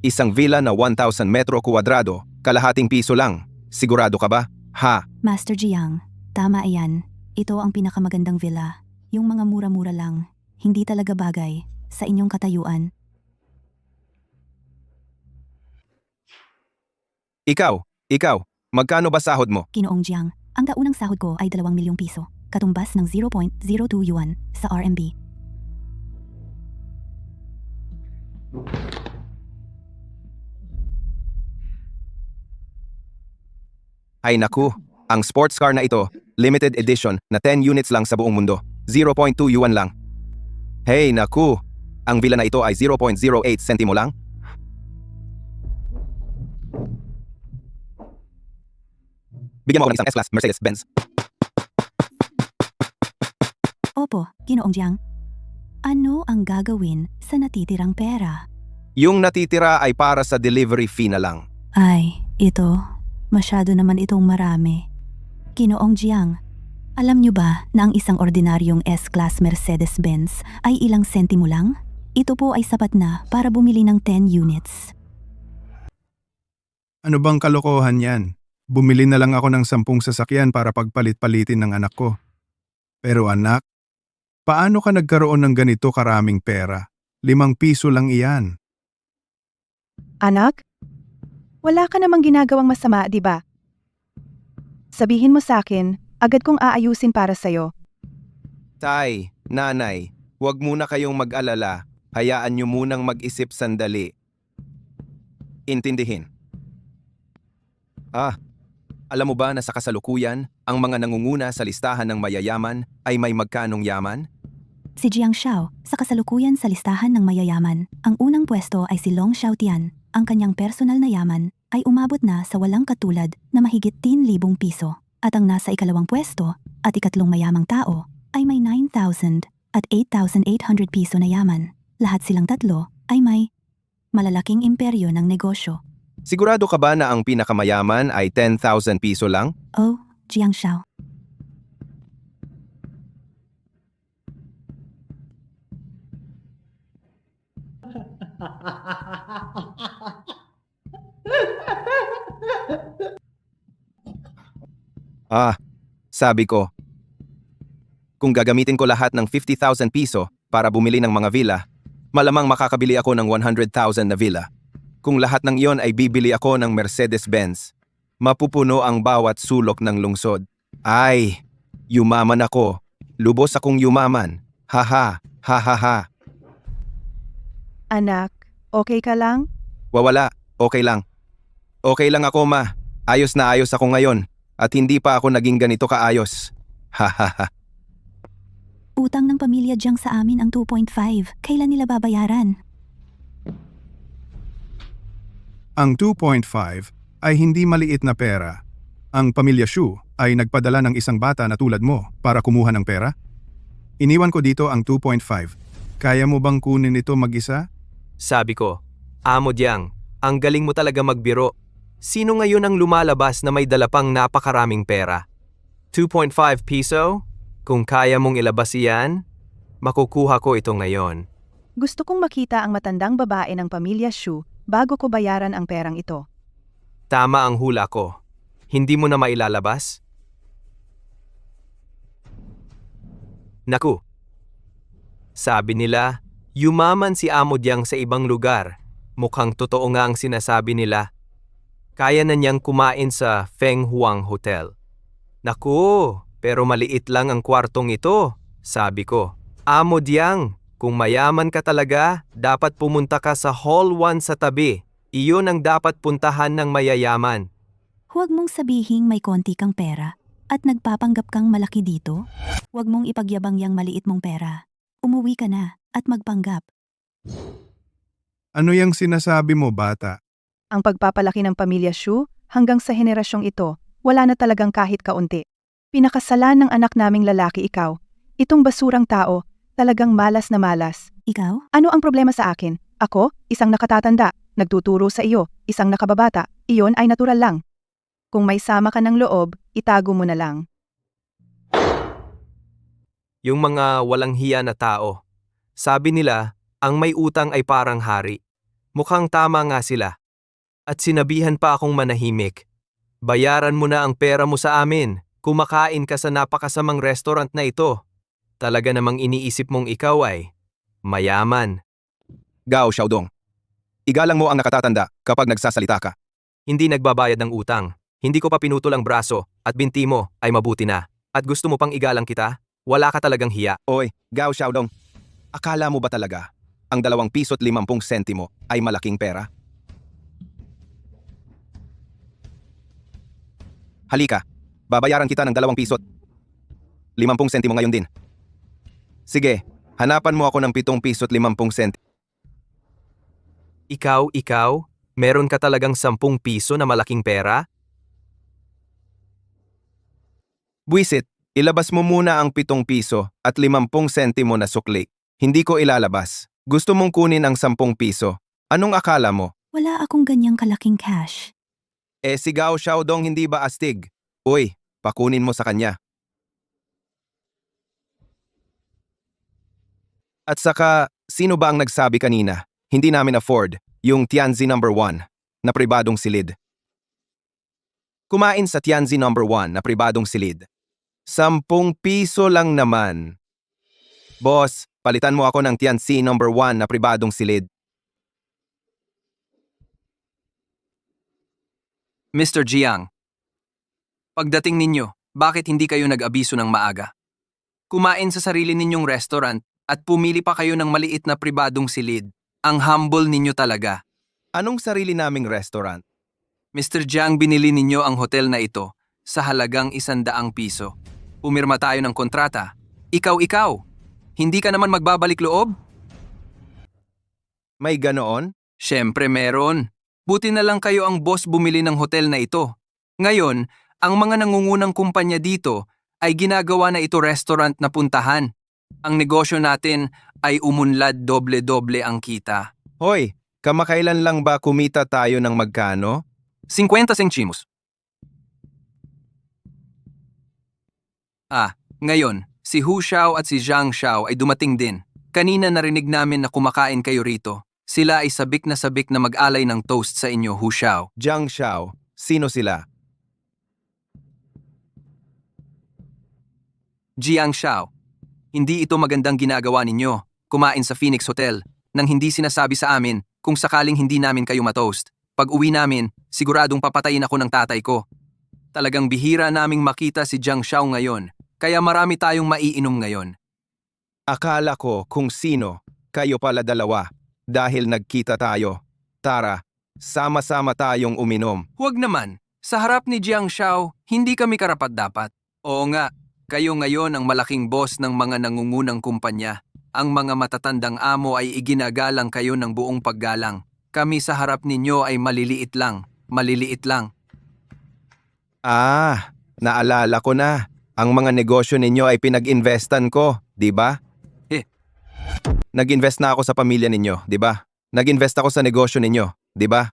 Isang villa na 1,000 metro kuwadrado, kalahating piso lang. Sigurado ka ba? Ha? Master Jiang, tama iyan. Ito ang pinakamagandang villa. Yung mga mura-mura lang. Hindi talaga bagay sa inyong katayuan. Ikaw, magkano ba sahod mo? Ginoong Jiang, ang taunang sahod ko ay 2 milyong piso. Katumbas ng 0.02 yuan sa RMB. Ay naku, ang sports car na ito, limited edition na 10 units lang sa buong mundo. 0.2 yuan lang. Hey naku, ang villa na ito ay 0.08 sentimo lang. Bigyan mo ako ng isang S-Class Mercedes-Benz. Opo, Ginoong Jiang. Ano ang gagawin sa natitirang pera? Yung natitira ay para sa delivery fee na lang. Ay, ito. Masyado naman itong marami. Ginoong Jiang, alam niyo ba na ang isang ordinaryong S-Class Mercedes-Benz ay ilang sentimo lang? Ito po ay sapat na para bumili ng 10 units. Ano bang kalokohan yan? Bumili na lang ako ng 10 sasakyan para pagpalit-palitin ng anak ko. Pero anak, paano ka nagkaroon ng ganito karaming pera? 5 piso lang iyan. Anak? Wala ka namang ginagawang masama, di ba? Sabihin mo sa akin, agad kong aayusin para sa'yo. Tay, nanay, huwag muna kayong mag-alala. Hayaan niyo munang mag-isip sandali. Intindihin. Alam mo ba na sa kasalukuyan, ang mga nangunguna sa listahan ng mayayaman ay may magkanong yaman? Si Jiang Xiao, sa kasalukuyan sa listahan ng mayayaman, ang unang pwesto ay si Long Xiaotian. Ang kanyang personal na yaman ay umabot na sa walang katulad na mahigit 10,000 piso. At ang nasa ikalawang pwesto at ikatlong mayamang tao ay may 9,000 at 8,800 piso na yaman. Lahat silang tatlo ay may malalaking imperyo ng negosyo. Sigurado ka ba na ang pinakamayaman ay 10,000 piso lang? Oh, Jiang Xiao. Sabi ko, kung gagamitin ko lahat ng 50,000 piso para bumili ng mga villa, malamang makakabili ako ng 100,000 na villa. Kung lahat ng iyon ay bibili ako ng Mercedes-Benz, mapupuno ang bawat sulok ng lungsod. Ay, yumaman ako. Lubos akong yumaman. Haha, hahaha. Anak, okay ka lang? Wawala, okay lang. Okay lang ako, ma. Ayos na ayos ako ngayon. At hindi pa ako naging ganito kaayos. Hahaha. Utang ng pamilya Jiang sa amin ang 2.5. Kailan nila babayaran? Ang 2.5 ay hindi maliit na pera. Ang pamilya Shu ay nagpadala ng isang bata na tulad mo para kumuha ng pera. Iniwan ko dito ang 2.5. Kaya mo bang kunin ito mag-isa? Sabi ko, Amo Jiang, ang galing mo talaga magbiro. Sino ngayon ang lumalabas na may dala pang napakaraming pera? 2.5 piso? Kung kaya mong ilabas iyan, makukuha ko ito ngayon. Gusto kong makita ang matandang babae ng pamilya Shu bago ko bayaran ang perang ito. Tama ang hula ko. Hindi mo na mailalabas? Naku. Sabi nila, yumaman si Amo Jiang sa ibang lugar. Mukhang totoo nga ang sinasabi nila. Kaya na niyang kumain sa Feng Huang Hotel. Naku, pero maliit lang ang kwartong ito. Sabi ko, Amo Jiang, kung mayaman ka talaga, dapat pumunta ka sa Hall 1 sa tabi. Iyon ang dapat puntahan ng mayayaman. Huwag mong sabihing may konti kang pera at nagpapanggap kang malaki dito. Huwag mong ipagyabang yang maliit mong pera. Umuwi ka na at magpanggap. Ano yung sinasabi mo, bata? Ang pagpapalaki ng pamilya Shu hanggang sa henerasyong ito, wala na talagang kahit kaunti. Pinakasalan ng anak naming lalaki ikaw. Itong basurang tao, talagang malas na malas. Ikaw? Ano ang problema sa akin? Ako, isang nakatatanda, nagtuturo sa iyo, isang nakababata, iyon ay natural lang. Kung may sama ka ng loob, itago mo na lang. Yung mga walang hiya na tao. Sabi nila, ang may utang ay parang hari. Mukhang tama nga sila. At sinabihan pa akong manahimik. Bayaran mo na ang pera mo sa amin. Kumakain ka sa napakasamang restaurant na ito. Talaga namang iniisip mong ikaw ay mayaman. Gao Xiaodong. Igalang mo ang nakatatanda kapag nagsasalita ka. Hindi nagbabayad ng utang. Hindi ko pa pinutol ang braso at binti mo ay mabuti na. At gusto mo pang igalang kita? Wala ka talagang hiya. Oy, Gao Xiaodong. Akala mo ba talaga ang 2 piso at 50 sentimo ay malaking pera? Halika, babayaran kita ng 2 piso. 50 sentimo ngayon din. Sige, hanapan mo ako ng 7 piso at 50 sentimo. Ikaw, meron ka talagang 10 piso na malaking pera? Buisit, ilabas mo muna ang 7 piso at 50 sentimo na sukli. Hindi ko ilalabas. Gusto mong kunin ang 10 piso. Anong akala mo? Wala akong ganyang kalaking cash. Si Gao Xiaodong hindi ba astig? Uy, pakunin mo sa kanya. At saka, sino ba ang nagsabi kanina? Hindi namin afford yung Tianzi No. 1 na pribadong silid. Kumain sa Tianzi No. 1 na pribadong silid. 10 piso lang naman. Boss, palitan mo ako ng Tianzi No. 1 na pribadong silid. Mr. Jiang, pagdating ninyo, bakit hindi kayo nag-abiso ng maaga? Kumain sa sarili ninyong restaurant at pumili pa kayo ng maliit na pribadong silid. Ang humble ninyo talaga. Anong sarili naming restaurant? Mr. Jiang, binili ninyo ang hotel na ito sa halagang 100 piso. Pumirma tayo ng kontrata. Ikaw, hindi ka naman magbabalik loob? May ganoon? Siyempre meron. Buti na lang kayo ang boss bumili ng hotel na ito. Ngayon, ang mga nangungunang kumpanya dito ay ginagawa na ito restaurant na puntahan. Ang negosyo natin ay umunlad doble-doble ang kita. Hoy, kamakailan lang ba kumita tayo ng magkano? 50 centimos. Ngayon, si Hu Xiao at si Zhang Xiao ay dumating din. Kanina narinig namin na kumakain kayo rito. Sila ay sabik na mag-alay ng toast sa inyo, Hu Xiao. Zhang Xiao, sino sila? Jiang Xiao, hindi ito magandang ginagawa ninyo. Kumain sa Phoenix Hotel nang hindi sinasabi sa amin kung sakaling hindi namin kayo matoast. Pag uwi namin, siguradong papatayin ako ng tatay ko. Talagang bihira naming makita si Jiang Xiao ngayon, kaya marami tayong maiinom ngayon. Akala ko kung sino, kayo pala dalawa. Dahil nagkita tayo. Tara, sama-sama tayong uminom. Huwag naman, sa harap ni Jiang Xiao, hindi kami karapat-dapat. Oo nga, kayo ngayon ang malaking boss ng mga nangungunang kumpanya. Ang mga matatandang amo ay iginagalang kayo ng buong paggalang. Kami sa harap ninyo ay maliliit lang. Naalala ko na. Ang mga negosyo ninyo ay pinag-investan ko, di ba? Nag-invest na ako sa pamilya ninyo, di ba? Nag-invest ako sa negosyo ninyo, di ba?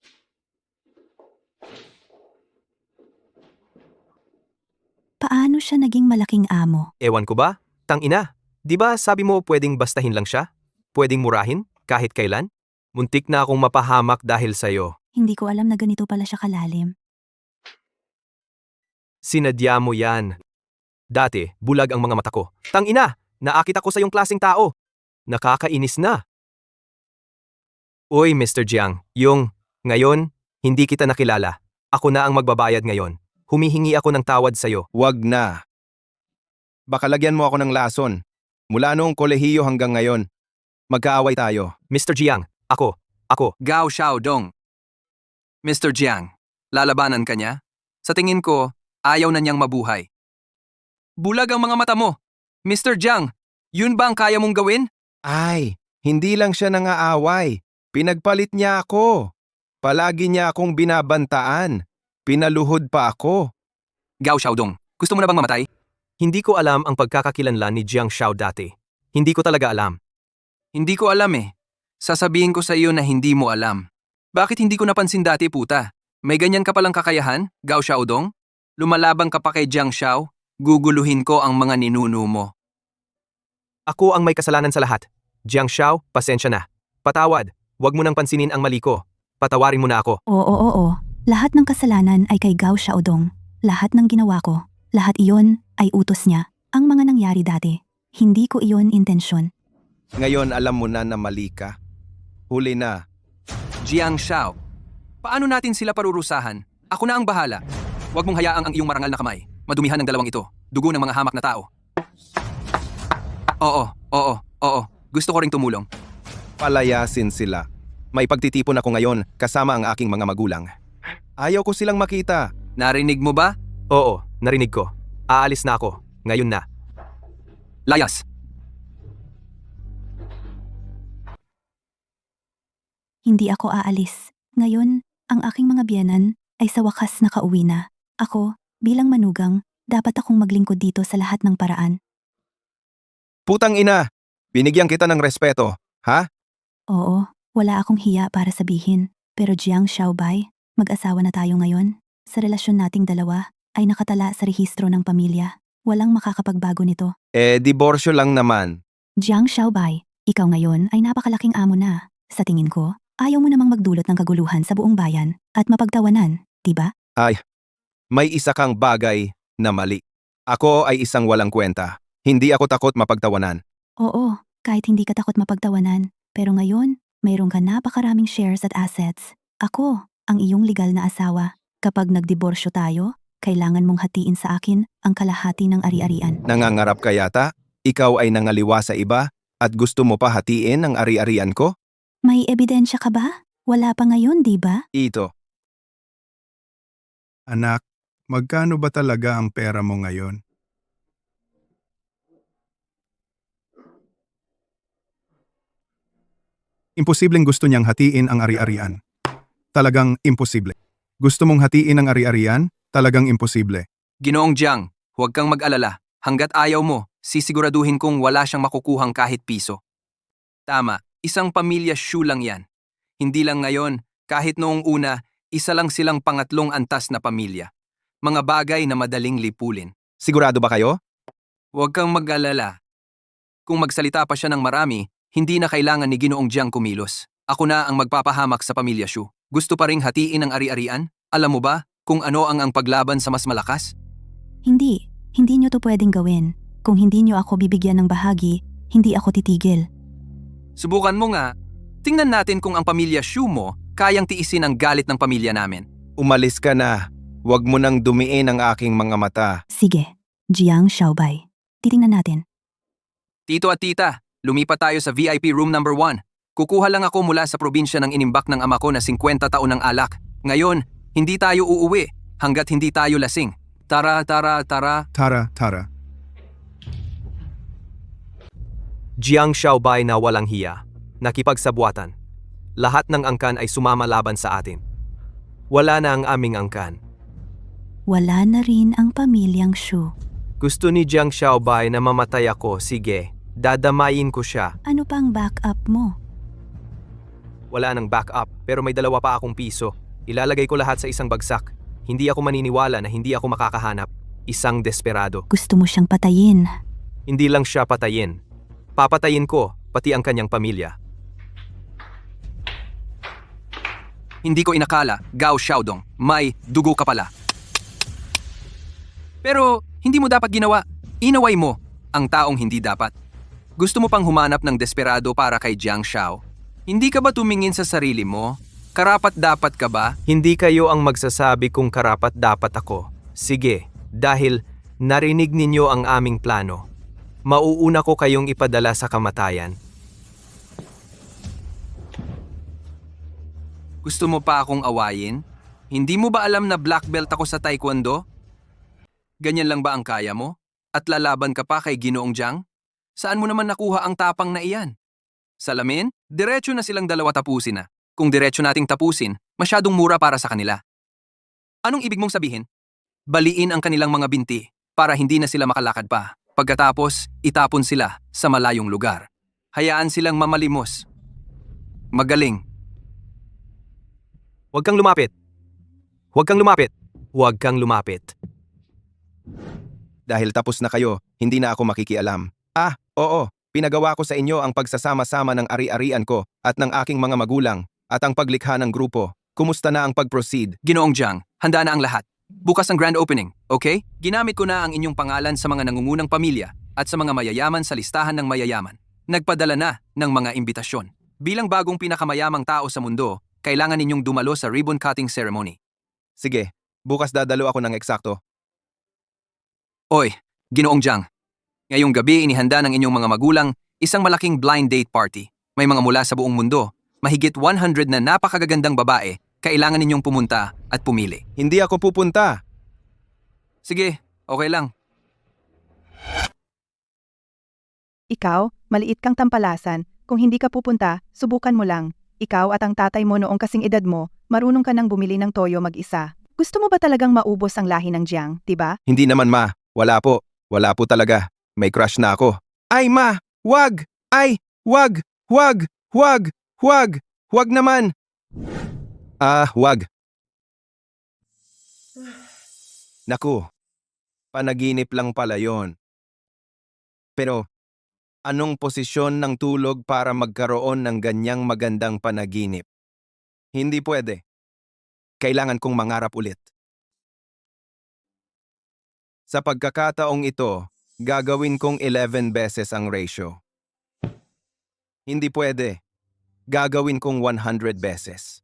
Paano siya naging malaking amo? Ewan ko ba? Tangina, di ba sabi mo pwedeng bastahin lang siya? Pwedeng murahin? Kahit kailan? Muntik na akong mapahamak dahil sa'yo. Hindi ko alam na ganito pala siya kalalim. Sinadya mo yan. Dati, bulag ang mga mata ko. Tangina, naakit ako sa yung klaseng tao. Nakakainis na. Uy, Mr. Jiang, ngayon, hindi kita nakilala. Ako na ang magbabayad ngayon. Humihingi ako ng tawad sa'yo. Wag na. Baka lagyan mo ako ng lason. Mula noong kolehiyo hanggang ngayon, magkaaway tayo. Mr. Jiang, ako. Gao Xiaodong. Mr. Jiang, lalabanan ka niya? Sa tingin ko, ayaw na niyang mabuhay. Bulag ang mga mata mo. Mr. Jiang, yun ba ang kaya mong gawin? Ay, hindi lang siya nangaaway. Pinagpalit niya ako. Palagi niya akong binabantaan. Pinaluhod pa ako. Gao Xiaodong, gusto mo na bang mamatay? Hindi ko alam ang pagkakakilanlan ni Jiang Xiao dati. Hindi ko talaga alam. Hindi ko alam eh. Sasabihin ko sa iyo na hindi mo alam. Bakit hindi ko napansin dati, puta? May ganyan ka palang kakayahan, Gao Xiaodong? Lumalabang ka pa kay Jiang Xiao? Guguluhin ko ang mga ninuno mo. Ako ang may kasalanan sa lahat. Jiang Xiao, pasensya na. Patawad, huwag mo nang pansinin ang mali ko. Patawarin mo na ako. Oo. Lahat ng kasalanan ay kay Gao Xiaodong. Lahat ng ginawa ko, lahat iyon ay utos niya. Ang mga nangyari dati, hindi ko iyon intensyon. Ngayon alam mo na mali ka. Huli na. Jiang Xiao, paano natin sila parurusahan? Ako na ang bahala. Huwag mong hayaang ang iyong marangal na kamay. Madumihan ng dalawang ito. Dugo ng mga hamak na tao. Oo. Gusto ko ring tumulong. Palayasin sila. May pagtitipon ako ngayon kasama ang aking mga magulang. Ayaw ko silang makita. Narinig mo ba? Oo, narinig ko. Aalis na ako. Ngayon na. Layas! Hindi ako aalis. Ngayon, ang aking mga biyenan ay sa wakas nakauwi na. Ako, bilang manugang, dapat akong maglingkod dito sa lahat ng paraan. Putang ina! Binigyan kita ng respeto, ha? Oo, wala akong hiya para sabihin. Pero Jiang Xiaobai, mag-asawa na tayo ngayon. Sa relasyon nating dalawa, ay nakatala sa rehistro ng pamilya. Walang makakapagbago nito. Diborsyo lang naman. Jiang Xiaobai, ikaw ngayon ay napakalaking amo na. Sa tingin ko, ayaw mo namang magdulot ng kaguluhan sa buong bayan at mapagtawanan, diba? May isa kang bagay na mali. Ako ay isang walang kwenta. Hindi ako takot mapagtawanan. Oo, kahit hindi ka takot mapagtawanan. Pero ngayon, mayroon ka napakaraming shares at assets. Ako, ang iyong legal na asawa. Kapag nagdiborsyo tayo, kailangan mong hatiin sa akin ang kalahati ng ari-arian. Nangangarap ka yata? Ikaw ay nangaliwa sa iba at gusto mo pa hatiin ang ari-arian ko? May ebidensya ka ba? Wala pa ngayon, di ba? Ito. Anak, magkano ba talaga ang pera mo ngayon? Imposibleng gusto niyang hatiin ang ari-arian. Talagang imposible. Gusto mong hatiin ang ari-arian? Talagang imposible. Ginoong Jiang, huwag kang mag-alala. Hanggat ayaw mo, sisiguraduhin kong wala siyang makukuhang kahit piso. Tama, isang pamilya Shu lang yan. Hindi lang ngayon, kahit noong una, isa lang silang pangatlong antas na pamilya. Mga bagay na madaling lipulin. Sigurado ba kayo? Huwag kang mag-alala. Kung magsalita pa siya ng marami, hindi na kailangan ni Ginoong Jiang kumilos. Ako na ang magpapahamak sa pamilya Shu. Gusto pa ring hatiin ang ari-arian? Alam mo ba kung ano ang paglaban sa mas malakas? Hindi nyo to pwedeng gawin. Kung hindi nyo ako bibigyan ng bahagi, hindi ako titigil. Subukan mo nga. Tingnan natin kung ang pamilya Shu mo kayang tiisin ang galit ng pamilya namin. Umalis ka na. Huwag mo nang dumiin ang aking mga mata. Sige, Jiang Xiaobai. Titingnan natin. Tito at tita, lumipat tayo sa VIP room number 1. Kukuha lang ako mula sa probinsya ng inimbak ng ama ko na 50 taon ng alak. Ngayon, hindi tayo uuwi hanggat hindi tayo lasing. Tara. Tara. Jiang Xiaobai na walang hiya. Nakipagsabwatan. Lahat ng angkan ay sumama laban sa atin. Wala na ang aming angkan. Wala na rin ang pamilyang Shu. Gusto ni Jiang Xiaobai na mamatay ako, sige. Dadamayin ko siya. Ano pang backup mo? Wala nang backup, pero may 2 pa akong piso. Ilalagay ko lahat sa isang bagsak. Hindi ako maniniwala na hindi ako makakahanap. Isang desperado. Gusto mo siyang patayin. Hindi lang siya patayin. Papatayin ko, pati ang kanyang pamilya. Hindi ko inakala, Gao Xiaodong, may dugo ka pala. Pero hindi mo dapat ginawa. Inaway mo ang taong hindi dapat. Gusto mo pang humanap ng desperado para kay Jiang Xiao? Hindi ka ba tumingin sa sarili mo? Karapat-dapat ka ba? Hindi kayo ang magsasabi kung karapat-dapat ako. Sige, dahil narinig ninyo ang aming plano. Mauuna ko kayong ipadala sa kamatayan. Gusto mo pa akong awayin? Hindi mo ba alam na black belt ako sa taekwondo? Ganyan lang ba ang kaya mo? At lalaban ka pa kay Ginoong Jiang? Saan mo naman nakuha ang tapang na iyan? Salamin, diretso na silang dalawa tapusin na. Kung diretso nating tapusin, masyadong mura para sa kanila. Anong ibig mong sabihin? Baliin ang kanilang mga binti para hindi na sila makalakad pa. Pagkatapos, itapon sila sa malayong lugar. Hayaan silang mamalimos. Magaling. Huwag kang lumapit. Huwag kang lumapit. Huwag kang lumapit. Dahil tapos na kayo, hindi na ako makikialam. Oo, pinagawa ko sa inyo ang pagsasama-sama ng ari-arian ko at ng aking mga magulang at ang paglikha ng grupo. Kumusta na ang pag-proceed? Ginoong Jiang, handa na ang lahat. Bukas ang grand opening, okay? Ginamit ko na ang inyong pangalan sa mga nangungunang pamilya at sa mga mayayaman sa listahan ng mayayaman. Nagpadala na ng mga imbitasyon. Bilang bagong pinakamayamang tao sa mundo, kailangan ninyong dumalo sa ribbon cutting ceremony. Sige, bukas dadalo ako ng eksakto. Oy, Ginoong Jiang. Ngayong gabi inihanda ng inyong mga magulang isang malaking blind date party. May mga mula sa buong mundo, mahigit 100 na napakagagandang babae, kailangan ninyong pumunta at pumili. Hindi ako pupunta. Sige, okay lang. Ikaw, maliit kang tampalasan. Kung hindi ka pupunta, subukan mo lang. Ikaw at ang tatay mo noong kasing edad mo, marunong ka nang bumili ng toyo mag-isa. Gusto mo ba talagang maubos ang lahi ng Jiang, diba? Hindi naman ma, wala po. Wala po talaga. May crush na ako. Ay ma, wag! Ay, wag! Wag! Wag! Wag! Wag naman! Wag. Naku, panaginip lang pala yon. Pero, anong posisyon ng tulog para magkaroon ng ganyang magandang panaginip? Hindi pwede. Kailangan kong mangarap ulit. Sa pagkakataong ito, gagawin kong 11 beses ang ratio. Hindi pwede. Gagawin kong 100 beses.